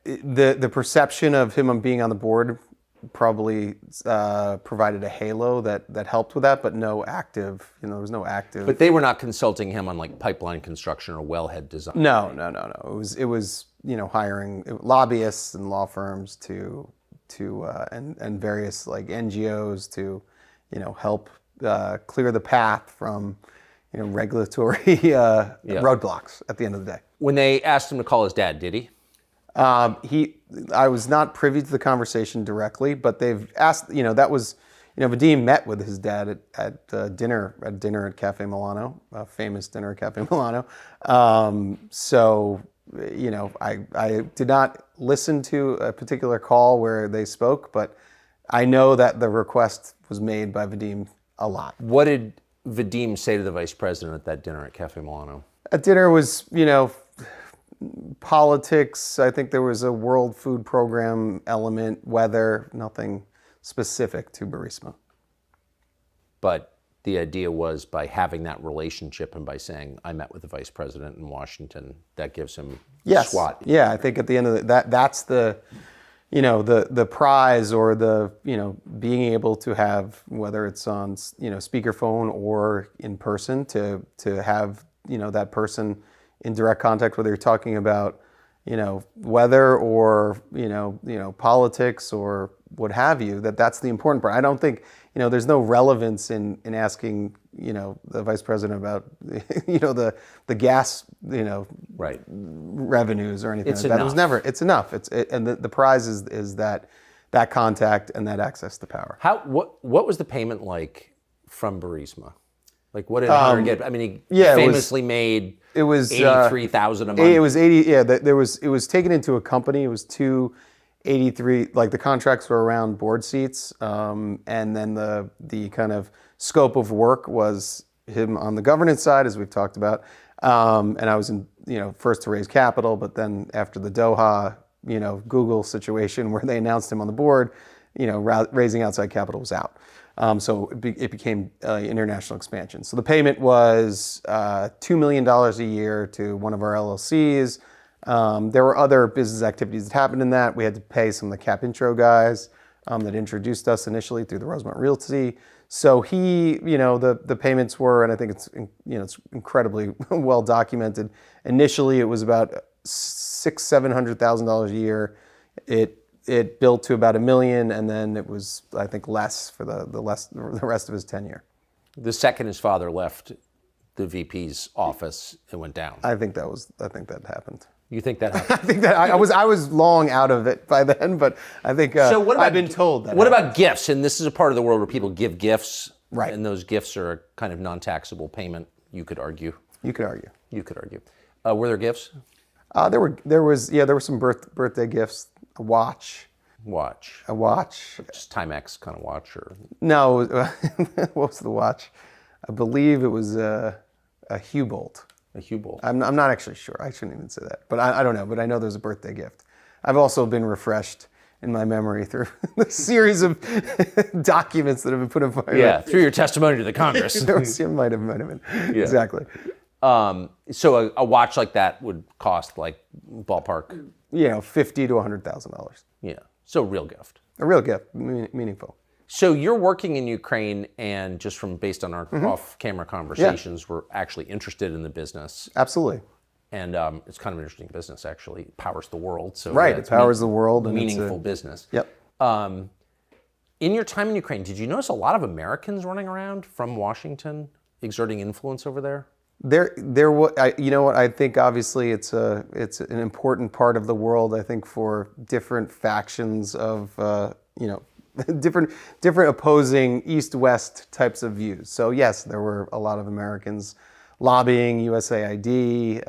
the perception of him being on the board probably provided a halo that helped with that, but no active, there was no active. But they were not consulting him on like pipeline construction or wellhead design. No. It was hiring lobbyists and law firms to and various like NGOs to help clear the path from regulatory roadblocks at the end of the day. When they asked him to call his dad, did he? I was not privy to the conversation directly, but they've asked, that was, Vadim met with his dad at dinner at Cafe Milano, a famous dinner at Cafe Milano. I did not listen to a particular call where they spoke, but I know that the request was made by Vadim a lot. What did Vadim say to the vice president at that dinner at Cafe Milano? At dinner was, politics. I think there was a World Food Program element, weather, nothing specific to Burisma. But the idea was by having that relationship and by saying, I met with the vice president in Washington, that gives him SWAT. Yeah, I think at the end of that's the, the prize, or the, being able to have, whether it's on, speakerphone or in person, to have, that person in direct contact, whether you're talking about, weather or, politics or what have you, that's the important part. I don't think, there's no relevance in asking, the vice president about, the gas, Right. revenues or anything It's like that. It was enough. never, it's enough. And the prize is that contact and that access to power. What was the payment like from Burisma? Like, what did Hunter get? I mean, he it was- famously made It was $83,000 a month. It was 80. Yeah, it was taken into a company. It was 283. Like the contracts were around board seats, and then the kind of scope of work was him on the governance side, as we've talked about. And I was in, first to raise capital, but then after the Doha, Google situation where they announced him on the board, raising outside capital was out. So it became international expansion. So the payment was $2 million a year to one of our LLCs. There were other business activities that happened in that. We had to pay some of the Cap Intro guys that introduced us initially through the Rosemont Realty. So he, the payments were, and I think it's incredibly well documented. Initially, it was about $700,000 a year. It built to about $1 million, and then it was, I think, less for the rest of his tenure. The second his father left the VP's office, it went down. I think that happened. You think that happened? I think that I was long out of it by then, but I think I've been told that. What about gifts? And this is a part of the world where people give gifts, right? And those gifts are a kind of non-taxable payment. You could argue. You could argue. Were there gifts? There were some birthday gifts. A watch. Just Timex kind of watch, or no? What was the watch? I believe it was a Hubolt. A Hubolt. I'm not actually sure. I shouldn't even say that. But I don't know. But I know there's a birthday gift. I've also been refreshed in my memory through the series of documents that have been put in front of me. Yeah, through your testimony to the Congress. It might have been. Yeah. Exactly. So a watch like that would cost like ballpark? $50,000 to $100,000. Yeah. So real gift. A real gift, meaningful. So you're working in Ukraine, and just based on our off-camera conversations, we're actually interested in the business. Absolutely. And it's kind of an interesting business, actually. It powers the world. So right, it powers the world. And meaningful business. Yep. In your time in Ukraine, did you notice a lot of Americans running around from Washington, exerting influence over there? I think obviously it's an important part of the world. I think for different factions of different opposing East-West types of views. So yes, there were a lot of Americans lobbying, USAID,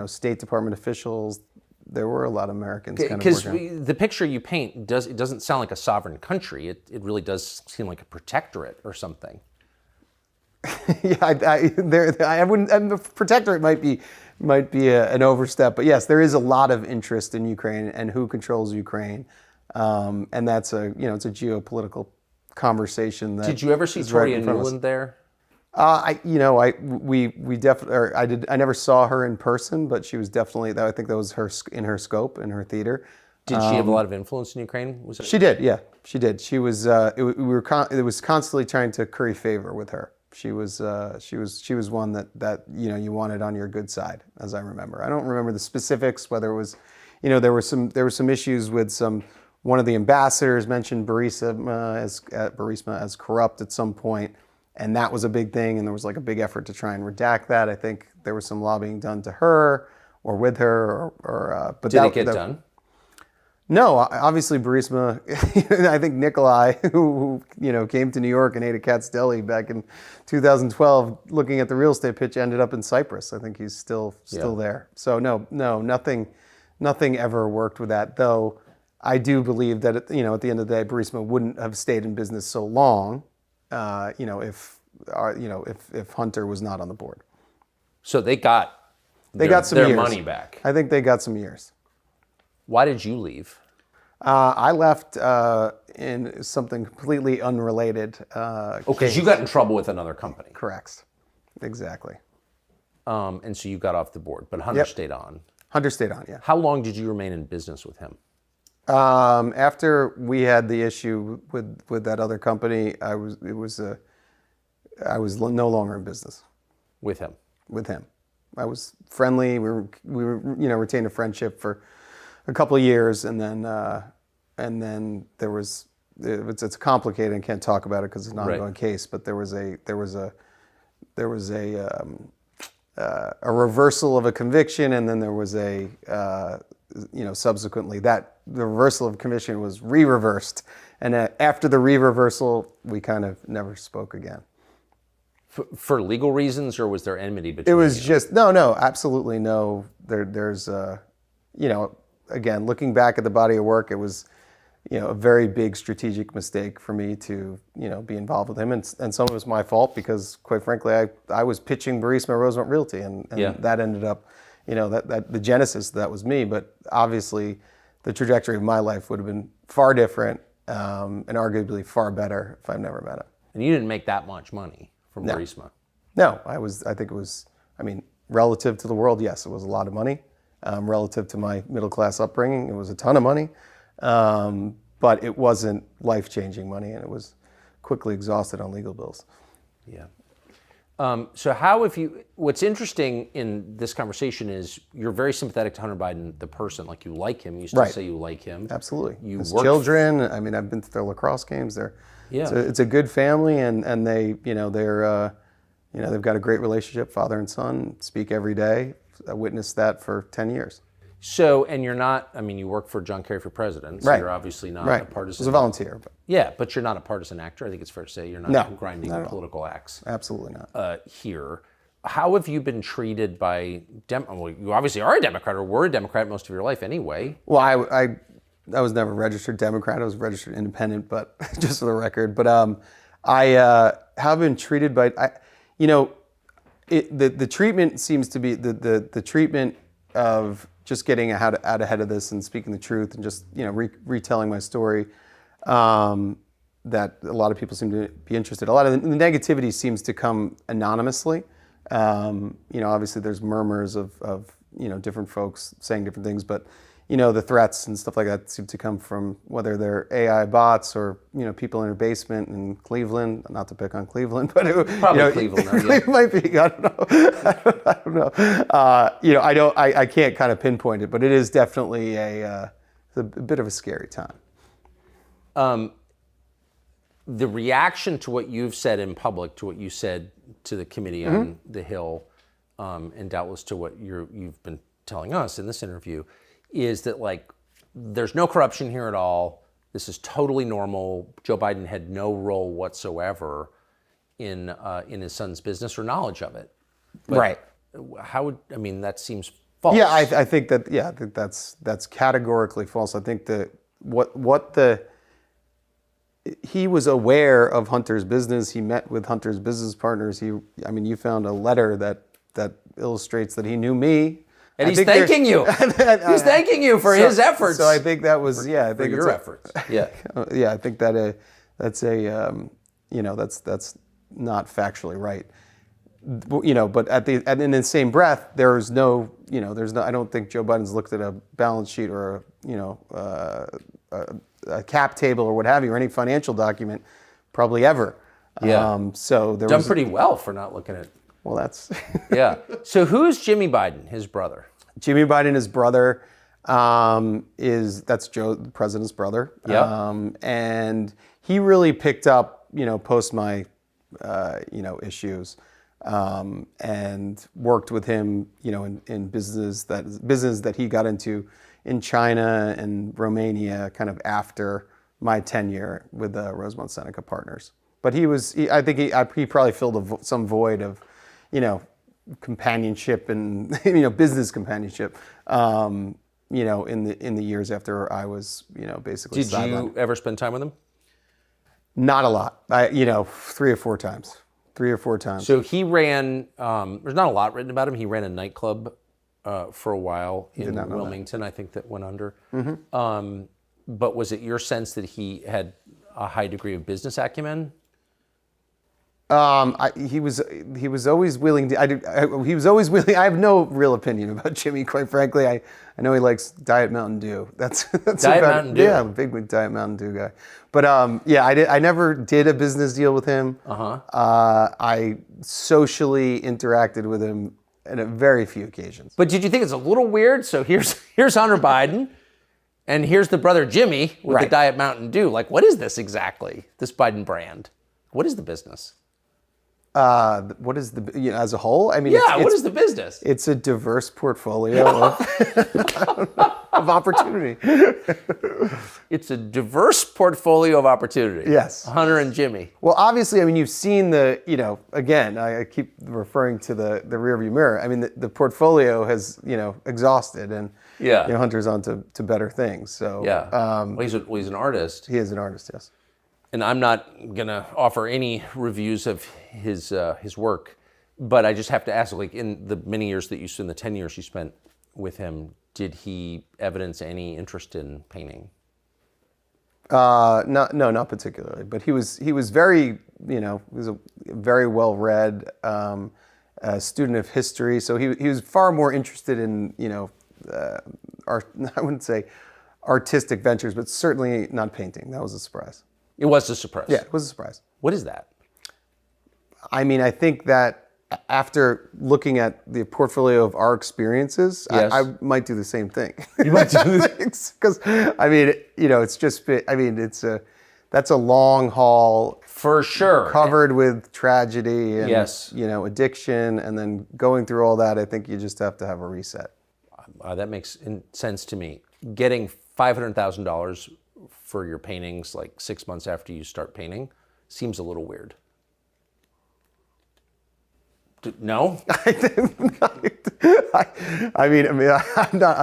State Department officials. There were a lot of Americans kind of working. Because the picture you paint doesn't sound like a sovereign country. It really does seem like a protectorate or something. Yeah, I wouldn't. And the protectorate might be an overstep, but yes, there is a lot of interest in Ukraine and who controls Ukraine, and that's it's a geopolitical conversation. Did you ever see Toria Nuland there? We definitely. I never saw her in person, but she was definitely. I think that was in her scope in her theater. Did she have a lot of influence in Ukraine? She did. Yeah, she did. She was. It was constantly trying to curry favor with her. She was one that you wanted on your good side, as I remember. I don't remember the specifics, whether it was, there were some issues with one of the ambassadors mentioned Burisma as corrupt at some point, and that was a big thing, and there was like a big effort to try and redact that. I think there was some lobbying done to her or with her, but did it get done? No, obviously Burisma. I think Nikolai, who came to New York and ate at Katz Deli back in 2012, looking at the real estate pitch, ended up in Cyprus. I think he's still there. So no, nothing ever worked with that. Though I do believe that at the end of the day, Burisma wouldn't have stayed in business so long, if Hunter was not on the board. So they got their money back. I think they got some years. Why did you leave? I left in something completely unrelated. Because you got in trouble with another company. Correct. Exactly. And so you got off the board, but Hunter stayed on. Hunter stayed on, yeah. How long did you remain in business with him? After we had the issue with that other company, I was no longer in business. With him? With him. I was friendly. We were retained a friendship for a couple of years, and then there was it's complicated and can't talk about it because it's an ongoing case. But there was a reversal of a conviction, and then there was subsequently that the reversal of conviction was re-reversed, and after the re-reversal, we kind of never spoke again. For legal reasons, or was there enmity between you? It was just no, absolutely no. There's again, looking back at the body of work, it was, a very big strategic mistake for me to, be involved with him. And some of it was my fault because, quite frankly, I was pitching Burisma Rosemont Realty, and that ended up, that the genesis, that was me. But obviously, the trajectory of my life would have been far different and arguably far better if I'd never met him. And you didn't make that much money from Burisma? No, I think it was, relative to the world, yes, it was a lot of money. Relative to my middle-class upbringing, it was a ton of money. But but it wasn't life-changing money, and it was quickly exhausted on legal bills. Yeah. So how have you, what's interesting in this conversation is you're very sympathetic to Hunter Biden, the person, like you like him. You still Right. say you like him. Absolutely. You His worked- children, I mean, I've been to their lacrosse games. Yeah. It's a good family, and they, they've got a great relationship, father and son, speak every day. I witnessed that for 10 years. So, and you're not, I mean, you work for John Kerry for president, so Right. you're obviously not Right. a partisan. I was a volunteer, but Yeah, but you're not a partisan actor. I think it's fair to say you're not No, grinding not at all. political acts absolutely not. here. How have you been treated by well, you obviously are a Democrat or were a Democrat most of your life anyway. Well, I was never registered Democrat. I was registered independent, but just for the record. But I have been treated by, the treatment seems to be the treatment of just getting out ahead of this and speaking the truth and just retelling my story. That a lot of people seem to be interested. A lot of the negativity seems to come anonymously. Obviously there's murmurs of different folks saying different things, but the threats and stuff like that seem to come from whether they're AI bots or people in a basement in Cleveland. Not to pick on Cleveland, but Probably Cleveland. Though, yeah. It might be. I don't know. I don't know. I can't kind of pinpoint it, but it is definitely it's a bit of a scary time. The reaction to what you've said in public, to what you said to the committee on the Hill, and doubtless to what you've been telling us in this interview, is that there's no corruption here at all. This is totally normal. Joe Biden had no role whatsoever in his son's business or knowledge of it. But Right. That seems false. Yeah, I think that. Yeah, I think that's categorically false. I think that he was aware of Hunter's business. He met with Hunter's business partners. You found a letter that illustrates that he knew me. And he's thanking you. He's thanking you for his efforts. So I think that was, I think for your efforts. Yeah. Yeah, I think that that's not factually right. But in the same breath, there's no. I don't think Joe Biden's looked at a balance sheet or a cap table or what have you, or any financial document, probably ever. Yeah. So there Done pretty well for not looking at. Well, that's. Yeah. So who's Jimmy Biden, his brother? Jimmy Biden, his brother, that's Joe, the president's brother. Yeah. And he really picked up, post my, issues, and worked with him, in business that he got into in China and Romania, kind of after my tenure with Rosemont Seneca Partners. But I think he probably filled some void of, companionship and business companionship, in the years after I was basically. Did you ever spend time with him? Not a lot. 3 or 4 times. 3 or 4 times. So he ran. There's not a lot written about him. He ran a nightclub for a while in Wilmington. I think that went under. Mm-hmm. But was it your sense that he had a high degree of business acumen? He was always willing to. He was always willing. I have no real opinion about Jimmy, quite frankly. I know he likes Diet Mountain Dew. That's Diet Mountain Dew. Yeah, I'm a big Diet Mountain Dew guy. But I never did a business deal with him. I socially interacted with him on a very few occasions. But did you think it's a little weird? So here's Hunter Biden, and here's the brother Jimmy with the Diet Mountain Dew. What is this exactly? This Biden brand? What is the business? What is as a whole? I mean, what is the business? It's a diverse portfolio of opportunity. It's a diverse portfolio of opportunity. Yes. Hunter and Jimmy. Well, obviously, you've seen again, I keep referring to the rearview mirror. I mean, the portfolio has, exhausted, and Hunter's on to better things. So he's an artist. He is an artist, yes. And I'm not going to offer any reviews of his work, but I just have to ask, in the many years in the 10 years you spent with him, did he evidence any interest in painting? Not particularly, but he was very, he was a very well-read student of history. So he was far more interested in, I wouldn't say artistic ventures, but certainly not painting. That was a surprise. It was a surprise. Yeah, it was a surprise. What is that? I mean, I think that after looking at the portfolio of our experiences, Yes. I might do the same thing. You might do the Because, I mean, it's just, I mean, that's a long haul For sure. covered with tragedy and, Yes. addiction. And then going through all that, I think you just have to have a reset. That makes sense to me. Getting $500,000 for your paintings like 6 months after you start painting seems a little weird. No? I mean, I'm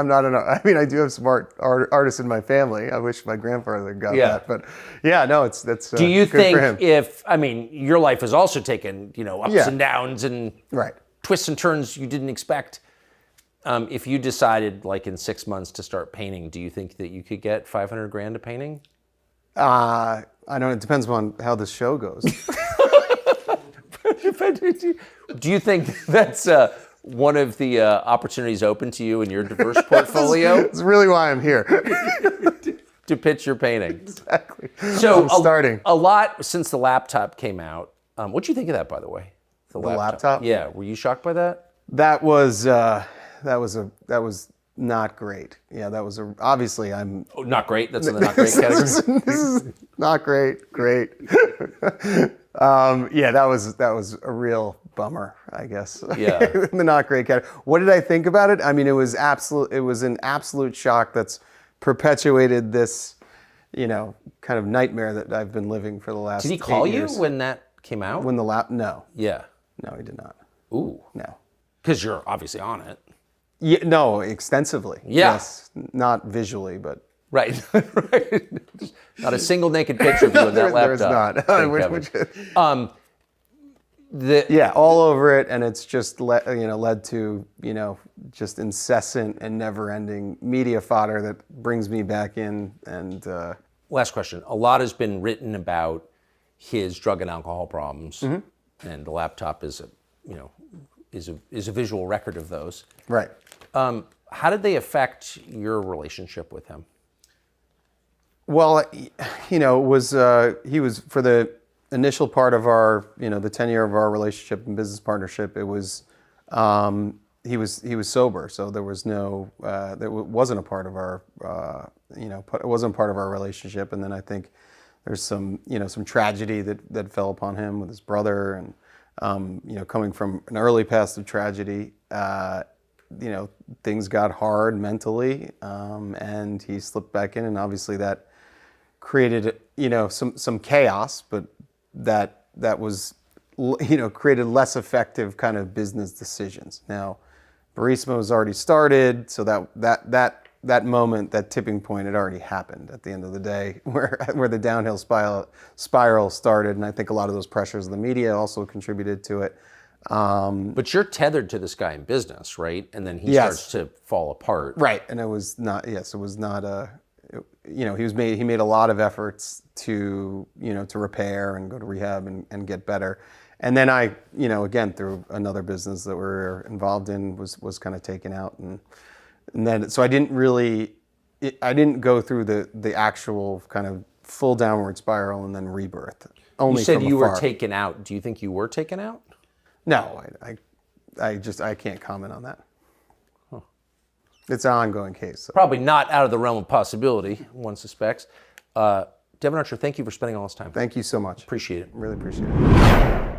not an. I mean, I do have smart artists in my family. I wish my grandfather got Yeah. that, but yeah, no, that's. Do you good for him. think your life has also taken, ups Yeah. and downs and Right. twists and turns you didn't expect. If you decided like in 6 months to start painting, do you think that you could get $500,000 a painting? I don't. It depends on how the show goes. Do you think that's one of the opportunities open to you in your diverse portfolio That's really why I'm here. to pitch your paintings? Exactly. So I'm starting. a lot since the laptop came out. What'd you think of that, by the way? The laptop? Yeah. Were you shocked by that? That was not great. Yeah, that was obviously I'm. Oh, not great. That's in the not great category. This is not great. Great. Yeah, that was a real bummer, I guess. Yeah. In the not great category. What did I think about it? I mean, it was an absolute shock that's perpetuated this, kind of nightmare that I've been living for the last. Did he call 8 you years. when that came out? No, Yeah. no, he did not. Ooh. No. Because you're obviously on it. Yeah, no, extensively. Yeah. Yes, not visually, but. Right. Right. Not a single naked picture of you on that There's laptop. not. Thank Kevin. Yeah, all over it, and it's just led to just incessant and never-ending media fodder that brings me back in. And Last question. A lot has been written about his drug and alcohol problems, Mm-hmm. and the laptop is a visual record of those. right, How did they affect your relationship with him? well, it was he was for the initial part of our the tenure of our relationship and business partnership. It was he was sober, so there was no that wasn't a part of our it wasn't part of our relationship. And then I think there's some tragedy that fell upon him with his brother, and coming from an early past of tragedy, things got hard mentally, and he slipped back in, and obviously that created some chaos, but that was created less effective kind of business decisions. Now, Verismo has already started, so that moment, that tipping point, had already happened at the end of the day, where the downhill spiral started, and I think a lot of those pressures of the media also contributed to it. But you're tethered to this guy in business, right? And then he Yes. starts to fall apart. Right, and it was not. Yes, it was not he made a lot of efforts to repair and go to rehab and get better. And then I again through another business that we're involved in was kind of taken out, and then so I didn't go through the actual kind of full downward spiral and then rebirth. Only You said from you were afar. taken out. Do you think you were taken out? No, I can't comment on that. It's an ongoing case. So. Probably not out of the realm of possibility, one suspects. Devin Archer, thank you for spending all this time. Thank you so much. Appreciate it. Really appreciate it.